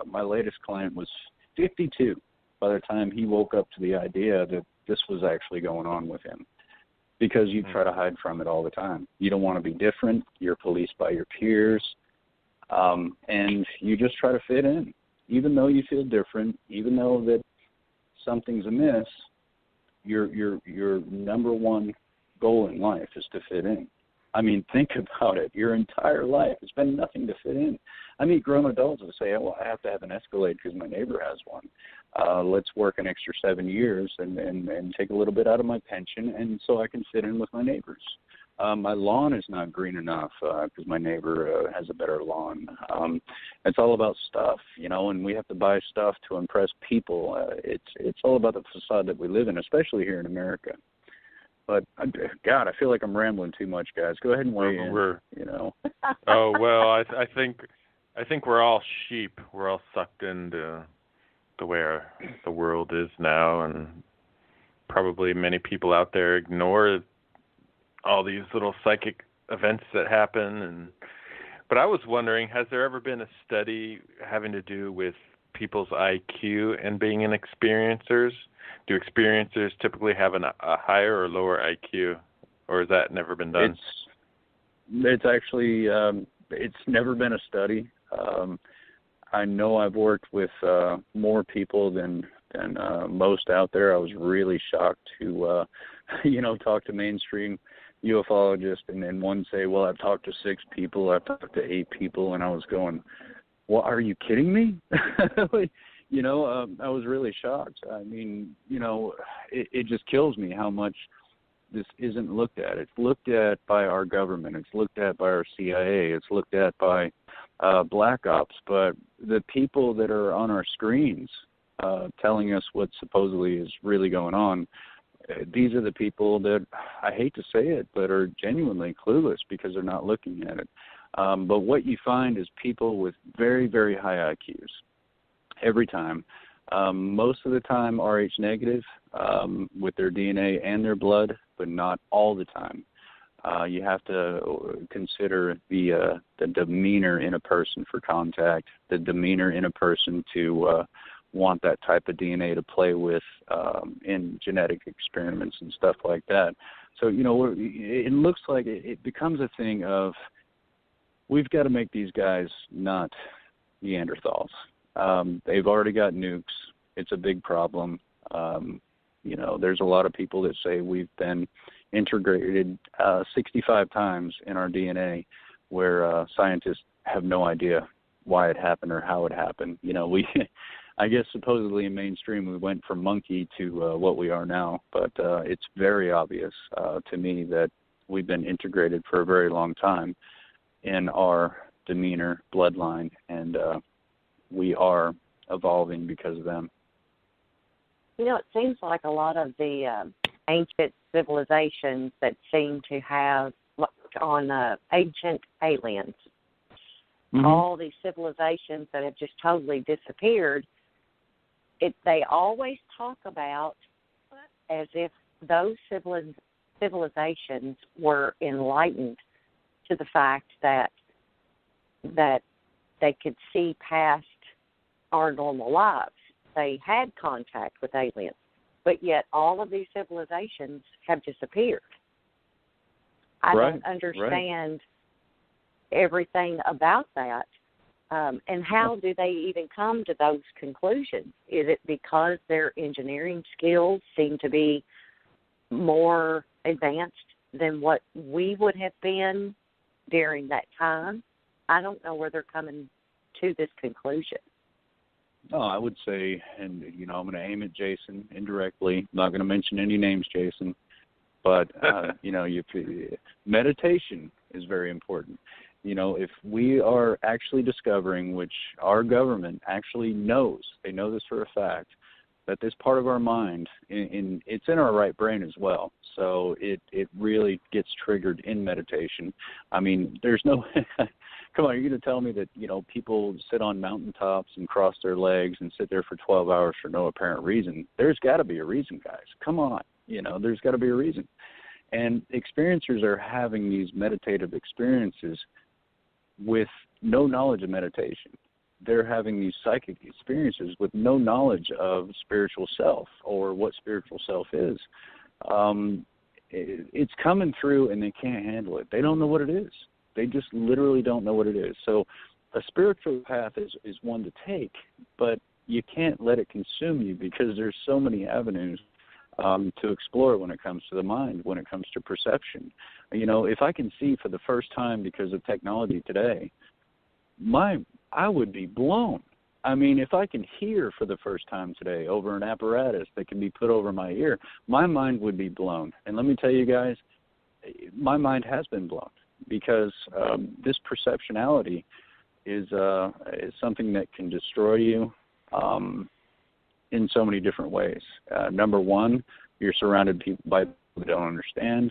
My latest client was 52 by the time he woke up to the idea that this was actually going on with him, because you try to hide from it all the time. You don't want to be different. You're policed by your peers, and you just try to fit in. Even though you feel different, even though that something's amiss, your number one goal in life is to fit in. I mean, think about it. Your entire life has been nothing to fit in. I meet grown adults that say, well, I have to have an Escalade because my neighbor has one. Let's work an extra 7 years and take a little bit out of my pension, and so I can fit in with my neighbors. My lawn is not green enough because my neighbor has a better lawn. It's all about stuff, and we have to buy stuff to impress people. It's all about the facade that we live in, especially here in America. But, God, I feel like I'm rambling too much, guys. Go ahead and weigh in, Oh, well, I think we're all sheep. We're all sucked into the way the world is now, and probably many people out there ignore all these little psychic events that happen. But I was wondering, has there ever been a study having to do with people's IQ and being experiencers? Do experiencers typically have a higher or lower IQ, or has that never been done? It's actually it's never been a study. I know I've worked with more people than most out there. I was really shocked to talk to mainstream ufologists and then one say, well, I've talked to 6 people, I've talked to 8 people, and I was going, well, are you kidding me? I was really shocked. I mean, it just kills me how much this isn't looked at. It's looked at by our government. It's looked at by our CIA. It's looked at by Black Ops. But the people that are on our screens telling us what supposedly is really going on, these are the people that, I hate to say it, but are genuinely clueless because they're not looking at it. But what you find is people with very, very high IQs. Every time. Most of the time Rh negative with their DNA and their blood, but not all the time. You have to consider the demeanor in a person for contact, the demeanor in a person to want that type of DNA to play with in genetic experiments and stuff like that. So, it looks like it becomes a thing of we've got to make these guys not Neanderthals. They've already got nukes. It's a big problem. There's a lot of people that say we've been integrated 65 times in our DNA where scientists have no idea why it happened or how it happened. I guess supposedly in mainstream we went from monkey to what we are now, but it's very obvious to me that we've been integrated for a very long time in our demeanor, bloodline, and we are evolving because of them. It seems like a lot of the ancient civilizations that seem to have on Ancient Aliens, all these civilizations that have just totally disappeared, they always talk about as if those civilizations were enlightened to the fact that they could see past our normal lives. They had contact with aliens, but yet all of these civilizations have disappeared. I don't understand everything about that. And how do they even come to those conclusions? Is it because their engineering skills seem to be more advanced than what we would have been during that time? I don't know where they're coming to this conclusion. No, I would say, and, I'm going to aim at Jason indirectly. I'm not going to mention any names, Jason. But, meditation is very important. If we are actually discovering, which our government actually knows, they know this for a fact, that this part of our mind, it's in our right brain as well. So it really gets triggered in meditation. I mean, there's no, come on, you're going to tell me that, people sit on mountaintops and cross their legs and sit there for 12 hours for no apparent reason. There's got to be a reason, guys. Come on. There's got to be a reason. And experiencers are having these meditative experiences with no knowledge of meditation. They're having these psychic experiences with no knowledge of spiritual self or what spiritual self is. It's coming through and they can't handle it. They don't know what it is. They just literally don't know what it is. So a spiritual path is one to take, but you can't let it consume you because there's so many avenues to explore when it comes to the mind, when it comes to perception. If I can see for the first time because of technology today, I would be blown. I mean, if I can hear for the first time today over an apparatus that can be put over my ear, my mind would be blown. And let me tell you guys, my mind has been blown because this perceptionality is something that can destroy you in so many different ways. Number one, you're surrounded by people that don't understand.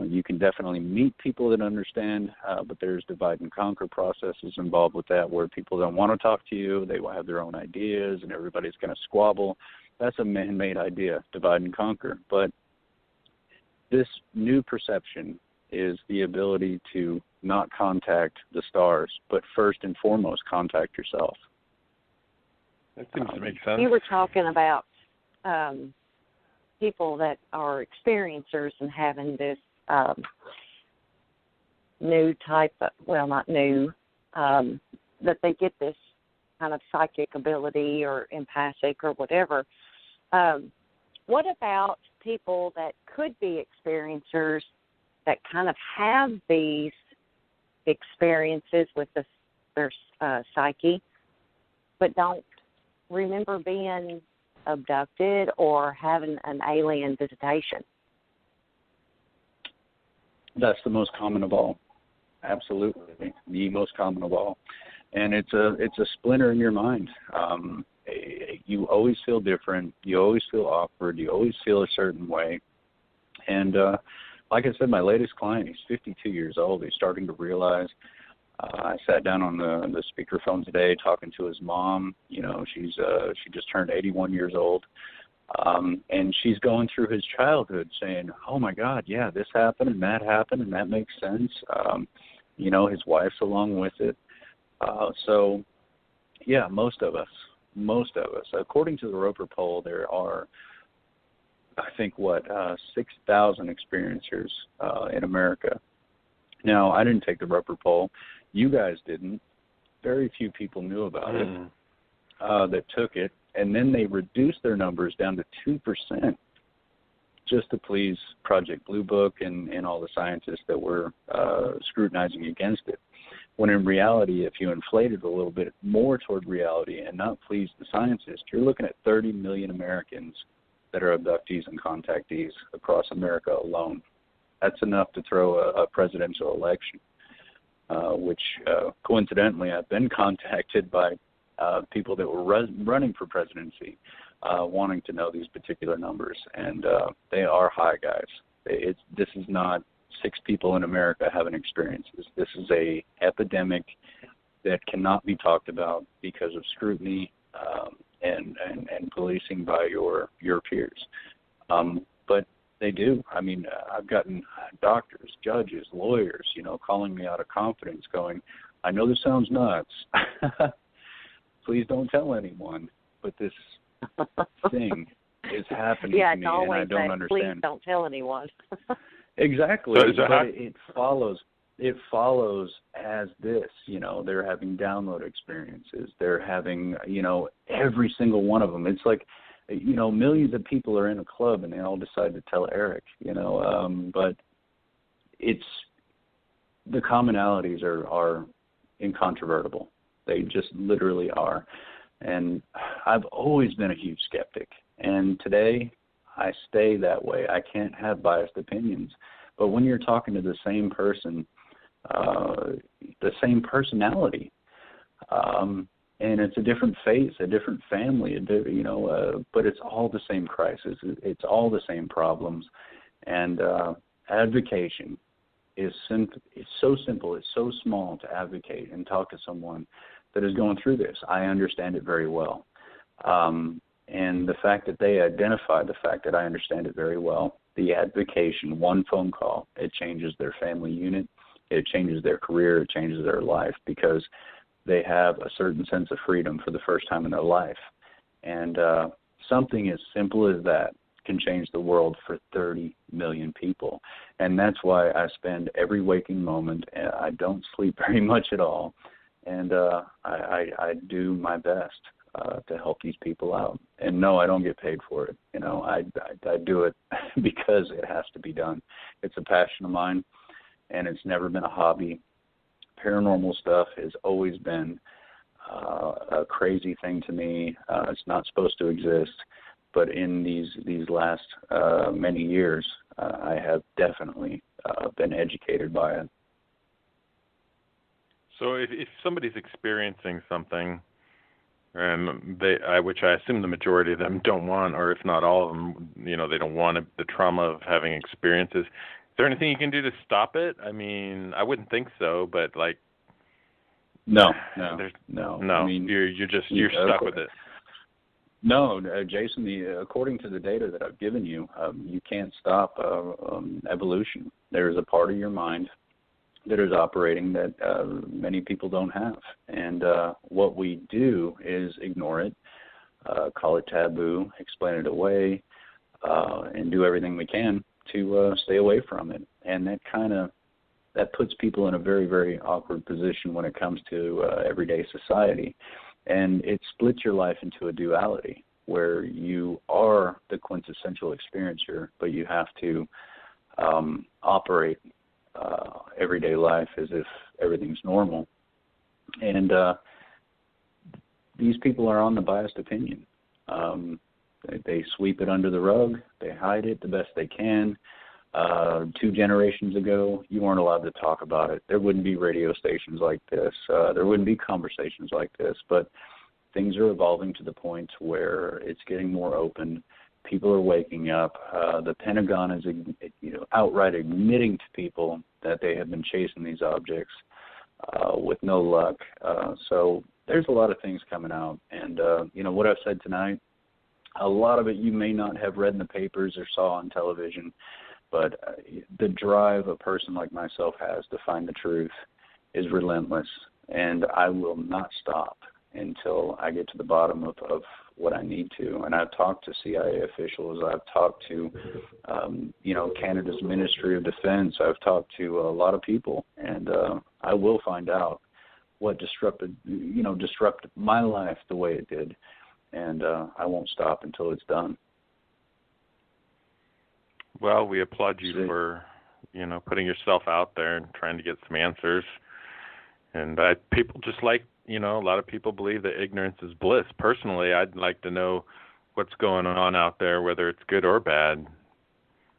You can definitely meet people that understand, but there's divide and conquer processes involved with that where people don't want to talk to you. They will have their own ideas, and everybody's going to squabble. That's a man-made idea, divide and conquer. But this new perception is the ability to not contact the stars, but first and foremost, contact yourself. That seems to make sense. You were talking about people that are experiencers and having this new type of, well, not new, that they get this kind of psychic ability or empathic or whatever. What about people that could be experiencers that kind of have these experiences with their psyche, but don't remember being abducted or having an alien visitation? That's the most common of all. Absolutely, the most common of all. And it's a splinter in your mind. You always feel different. You always feel awkward. You always feel a certain way. And like I said, my latest client, he's 52 years old. He's starting to realize. I sat down on the speakerphone today talking to his mom. She just turned 81 years old. And she's going through his childhood saying, oh, my God, yeah, this happened and that makes sense. His wife's along with it. So, yeah, most of us. According to the Roper poll, there are, I think, 6,000 experiencers in America. Now, I didn't take the Roper poll. You guys didn't. Very few people knew about it that took it. And then they reduced their numbers down to 2% just to please Project Blue Book and all the scientists that were scrutinizing against it. When in reality, if you inflate it a little bit more toward reality and not please the scientists, you're looking at 30 million Americans that are abductees and contactees across America alone. That's enough to throw a presidential election, which coincidentally I've been contacted by people that were running for presidency wanting to know these particular numbers, and they are high, guys. This is not 6 people in America having experiences. This is a epidemic that cannot be talked about because of scrutiny and policing by your peers. But they do. I mean, I've gotten doctors, judges, lawyers, calling me out of confidence going, I know this sounds nuts. Please don't tell anyone. But this thing is happening to me, and I don't understand. Please don't tell anyone. Exactly. But it follows. It follows as this. They're having download experiences. They're having, every single one of them. It's like, millions of people are in a club and they all decide to tell Eric. But it's the commonalities are incontrovertible. They just literally are. And I've always been a huge skeptic. And today I stay that way. I can't have biased opinions. But when you're talking to the same person, the same personality, and it's a different face, a different family, but it's all the same crisis. It's all the same problems. And advocation is it's so simple. It's so small to advocate and talk to someone that is going through this. I understand it very well. And the fact that they identify the fact that I understand it very well, the advocation, one phone call, it changes their family unit, it changes their career, it changes their life, because they have a certain sense of freedom for the first time in their life. And something as simple as that can change the world for 30 million people. And that's why I spend every waking moment, I don't sleep very much at all, and I do my best to help these people out. And no, I don't get paid for it. I do it because it has to be done. It's a passion of mine, and it's never been a hobby. Paranormal stuff has always been a crazy thing to me. It's not supposed to exist, but in these last many years, I have definitely been educated by it. So if somebody's experiencing something, and which I assume the majority of them don't want, or if not all of them, they don't want the trauma of having experiences. Is there anything you can do to stop it? I mean, I wouldn't think so, but no. I mean, you're stuck with it. No, Jason. According to the data that I've given you, you can't stop evolution. There is a part of your mind that is operating that many people don't have, and what we do is ignore it, call it taboo, explain it away, and do everything we can to stay away from it. And that puts people in a very, very awkward position when it comes to everyday society. And it splits your life into a duality where you are the quintessential experiencer, but you have to operate everyday life as if everything's normal. And these people are on the biased opinion. They sweep it under the rug. They hide it the best they can. 2 generations ago, you weren't allowed to talk about it. There wouldn't be radio stations like this. There wouldn't be conversations like this. But things are evolving to the point where it's getting more open. People are waking up. The Pentagon is, outright admitting to people that they have been chasing these objects with no luck. So there's a lot of things coming out. And, what I've said tonight, a lot of it you may not have read in the papers or saw on television, but the drive a person like myself has to find the truth is relentless, and I will not stop until I get to the bottom of what I need to. And I've talked to CIA officials. I've talked to, Canada's Ministry of Defense. I've talked to a lot of people, and I will find out what disrupted my life the way it did, and I won't stop until it's done. Well, we applaud you for, putting yourself out there and trying to get some answers. And people just a lot of people believe that ignorance is bliss. Personally, I'd like to know what's going on out there, whether it's good or bad.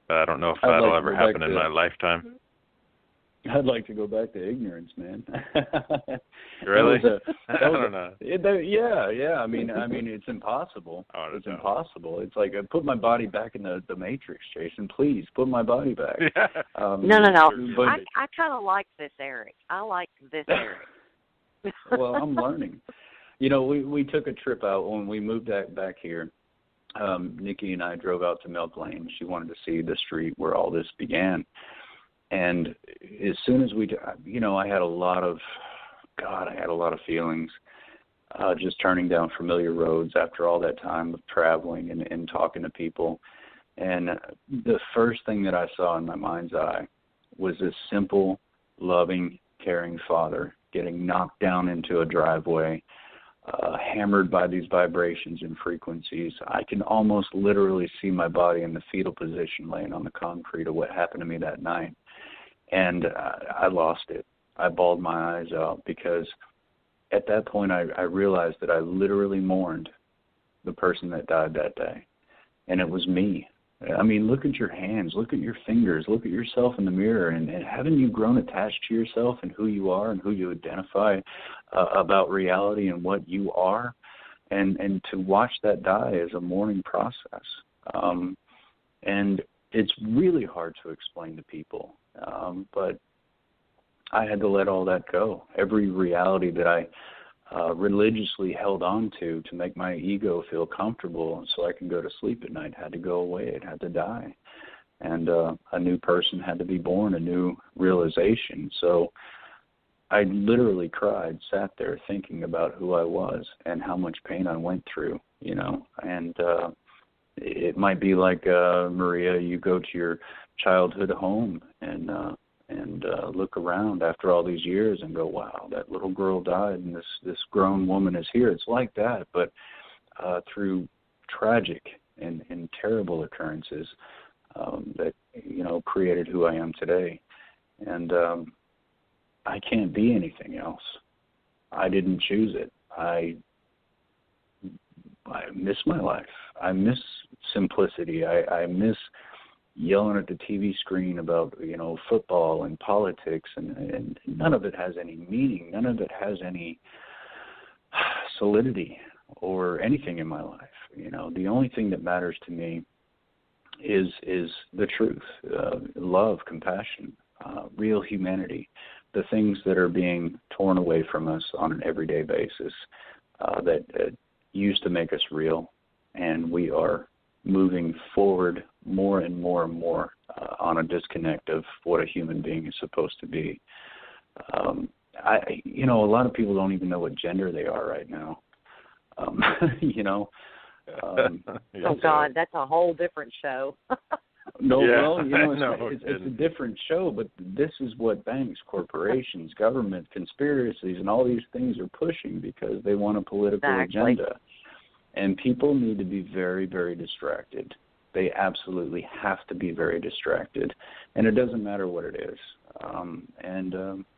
But I don't know if that'll ever happen in my lifetime. I'd like to go back to ignorance, man. Really? I don't know. Yeah. I mean, it's impossible. It's impossible. It's like put my body back in the Matrix, Jason. Please put my body back. No. But I kind of like this, Eric. I like this, Eric. Well, I'm learning. You know, we took a trip out when we moved back here. Nikki and I drove out to Milk Lane. She wanted to see the street where all this began. And as soon as I had a lot of feelings just turning down familiar roads after all that time of traveling and talking to people. And the first thing that I saw in my mind's eye was this simple, loving, caring father getting knocked down into a driveway, hammered by these vibrations and frequencies. I can almost literally see my body in the fetal position laying on the concrete of what happened to me that night. And I lost it. I bawled my eyes out because at that point I realized that I literally mourned the person that died that day. And it was me. I mean, look at your hands, look at your fingers, look at yourself in the mirror, and haven't you grown attached to yourself and who you are and who you identify about reality and what you are? And to watch that die is a mourning process. And it's really hard to explain to people, but I had to let all that go. Every reality that I religiously held on to make my ego feel comfortable so I can go to sleep at night had to go away. It had to die. And a new person had to be born, a new realization. So I literally cried, sat there thinking about who I was and how much pain I went through, you know. And it might be like, Maria, you go to your childhood home and look around after all these years and go, wow, that little girl died and this grown woman is here. It's like that, but through tragic and terrible occurrences that, you know, created who I am today. And I can't be anything else. I didn't choose it. I miss my life. I miss simplicity. I miss yelling at the TV screen about, you know, football and politics, and none of it has any meaning. None of it has any solidity or anything in my life. You know, the only thing that matters to me is the truth, love, compassion, real humanity, the things that are being torn away from us on an everyday basis that used to make us real, and we are moving forward more and more and more on a disconnect of what a human being is supposed to be. You know, a lot of people don't even know what gender they are right now. You know. Oh God, that's a whole different show. No, well, you know, it's a different show, but this is what banks, corporations, government, conspiracies, and all these things are pushing because they want a political agenda. And people need to be very, very distracted. They absolutely have to be very distracted. And it doesn't matter what it is.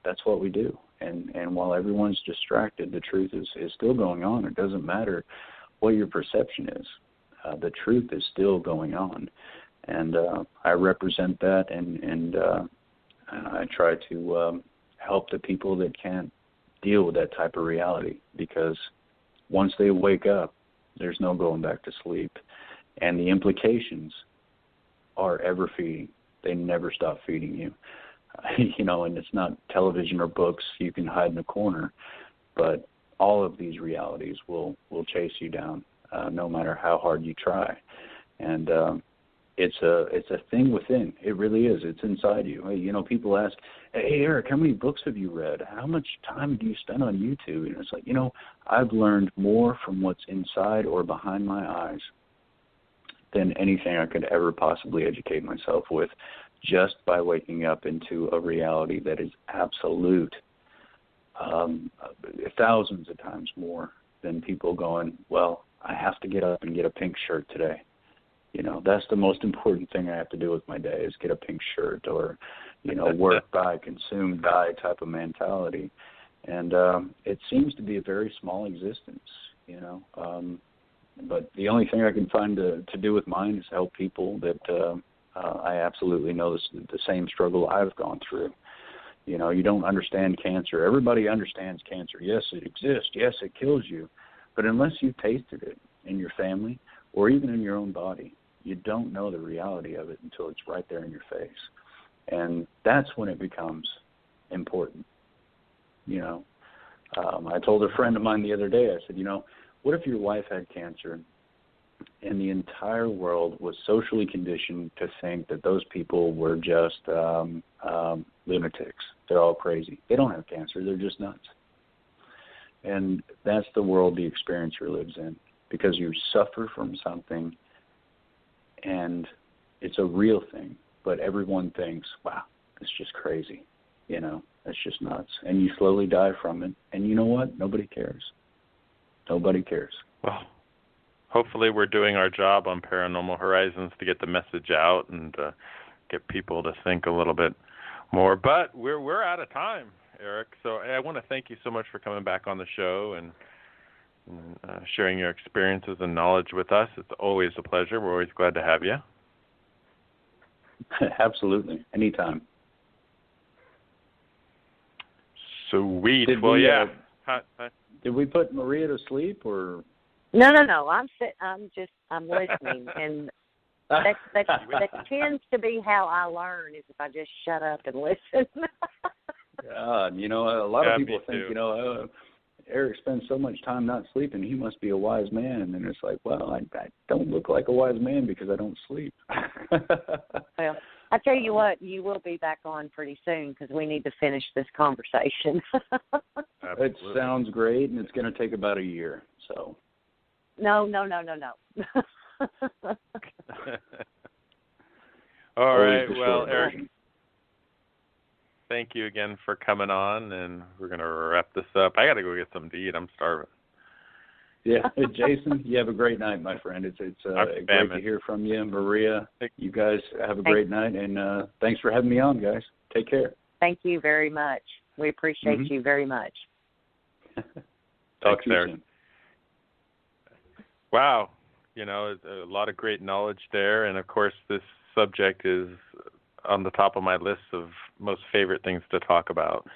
That's what we do. And while everyone's distracted, the truth is still going on. It doesn't matter what your perception is. The truth is still going on. And I represent that, and I try to help the people that can't deal with that type of reality, because once they wake up, there's no going back to sleep. And the implications are ever feeding. They never stop feeding you. You know, and it's not television or books you can hide in a corner, but all of these realities will chase you down, no matter how hard you try. And it's a thing within. It really is. It's inside you. You know, people ask, hey, Eric, how many books have you read? How much time do you spend on YouTube? And it's like, you know, I've learned more from what's inside or behind my eyes than anything I could ever possibly educate myself with, just by waking up into a reality that is absolute, thousands of times more than people going, well, I have to get up and get a pink shirt today. You know, that's the most important thing I have to do with my day, is get a pink shirt, or, you know, work, buy, consume, die type of mentality. And it seems to be a very small existence, you know. But the only thing I can find to do with mine is help people that I absolutely know the same struggle I've gone through. You know, you don't understand cancer. Everybody understands cancer. Yes, it exists. Yes, it kills you. But unless you've tasted it in your family or even in your own body, you don't know the reality of it until it's right there in your face. And that's when it becomes important. You know, I told a friend of mine the other day, I said, you know, what if your wife had cancer and the entire world was socially conditioned to think that those people were just lunatics? They're all crazy. They don't have cancer. They're just nuts. And that's the world the experiencer lives in, because you suffer from something and it's a real thing, but everyone thinks, wow, it's just crazy. You know, it's just nuts. And you slowly die from it. And you know what? Nobody cares. Nobody cares. Well, hopefully we're doing our job on Paranormal Horizons to get the message out and get people to think a little bit more. But we're out of time, Eric. So I want to thank you so much for coming back on the show and sharing your experiences and knowledge with us. It's always a pleasure. We're always glad to have you. Absolutely. Anytime. Sweet. Did we put Maria to sleep or? No. I'm listening, and that tends to be how I learn. Is if I just shut up and listen. You know, a lot of people think, too. you know, Eric spends so much time not sleeping, he must be a wise man. And it's like, well, I don't look like a wise man because I don't sleep. Well, I tell you what, you will be back on pretty soon because we need to finish this conversation. It sounds great, and it's going to take about a year. So. No. All right. Well, Eric, thank you again for coming on, and we're going to wrap this up. I got to go get something to eat. I'm starving. Yeah, Jason, you have a great night, my friend. It's great to hear from you. Maria, you guys have a great night, and thanks for having me on, guys. Take care. Thank you very much. We appreciate you very much. Talk to you soon. Wow. You know, a lot of great knowledge there, and of course this subject is on the top of my list of most favorite things to talk about.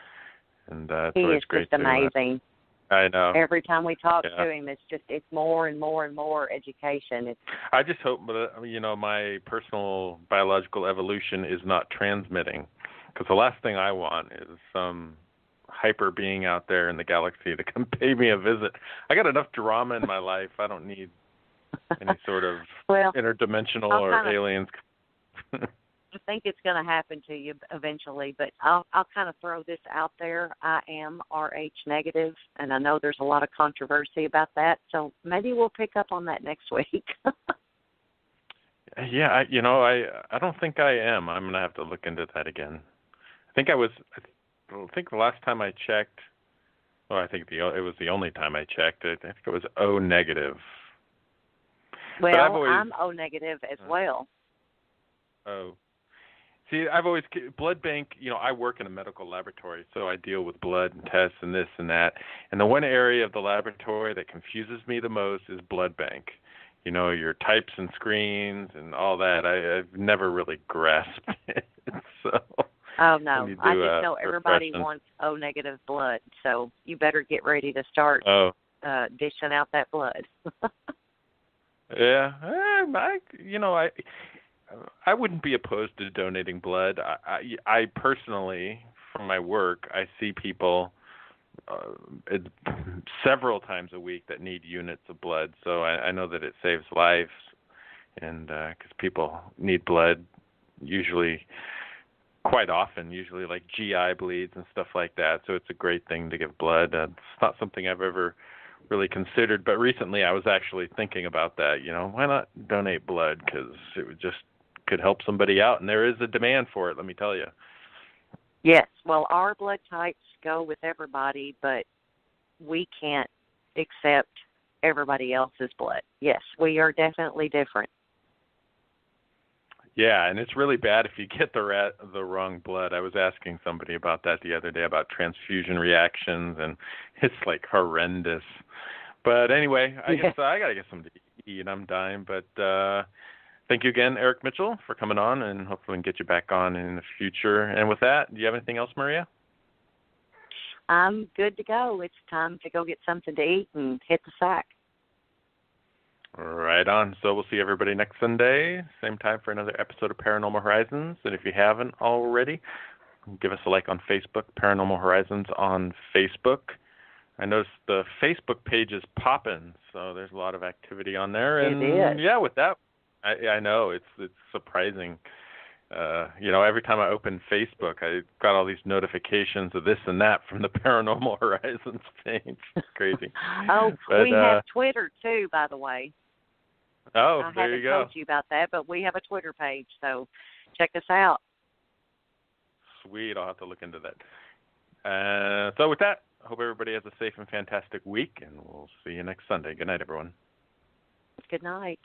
And it's always great. He is just amazing. I know. Every time we talk to him, it's more and more and more education. I just hope that, you know, my personal biological evolution is not transmitting, because the last thing I want is some hyper being out there in the galaxy to come pay me a visit. I got enough drama in my life. I don't need any sort of interdimensional or aliens. I think it's going to happen to you eventually, but I'll kind of throw this out there. I am Rh negative, and I know there's a lot of controversy about that, so maybe we'll pick up on that next week. Yeah, I don't think I am. I'm going to have to look into that again. I think the last time I checked, well, I think it was the only time I checked, I think it was O negative. Well, I'm O negative as well. Oh. See, I've always, blood bank, you know, I work in a medical laboratory, so I deal with blood and tests and this and that. And the one area of the laboratory that confuses me the most is blood bank. You know, your types and screens and all that. I've never really grasped it. So. Oh, no. I just know everybody wants O negative blood, so you better get ready to start dishing out that blood. Yeah. I wouldn't be opposed to donating blood. I personally, from my work, I see people several times a week that need units of blood. So I know that it saves lives, and because people need blood quite often, usually like GI bleeds and stuff like that. So it's a great thing to give blood. It's not something I've ever really considered, but recently I was actually thinking about that. You know, why not donate blood? Because it could help somebody out, and there is a demand for it, let me tell you. Yes, well, our blood types go with everybody, but we can't accept everybody else's blood. Yes, we are definitely different. Yeah, and it's really bad if you get the wrong blood. I was asking somebody about that the other day, about transfusion reactions, and it's like horrendous. But anyway, I guess I got to get something to eat. I'm dying, but thank you again, Eric Mitchell, for coming on, and hopefully we can get you back on in the future. And with that, do you have anything else, Maria? I'm good to go. It's time to go get something to eat and hit the sack. Right on. So we'll see everybody next Sunday, same time for another episode of Paranormal Horizons. And if you haven't already, give us a like on Facebook, Paranormal Horizons on Facebook. I noticed the Facebook page is popping, so there's a lot of activity on there. And it is. Yeah, with that, I know it's surprising. Every time I open Facebook, I got all these notifications of this and that from the Paranormal Horizons page. It's crazy. We have Twitter too, by the way. Oh, there you go. I haven't told you about that, but we have a Twitter page, so check us out. Sweet, I'll have to look into that. So with that, I hope everybody has a safe and fantastic week, and we'll see you next Sunday. Good night, everyone. Good night.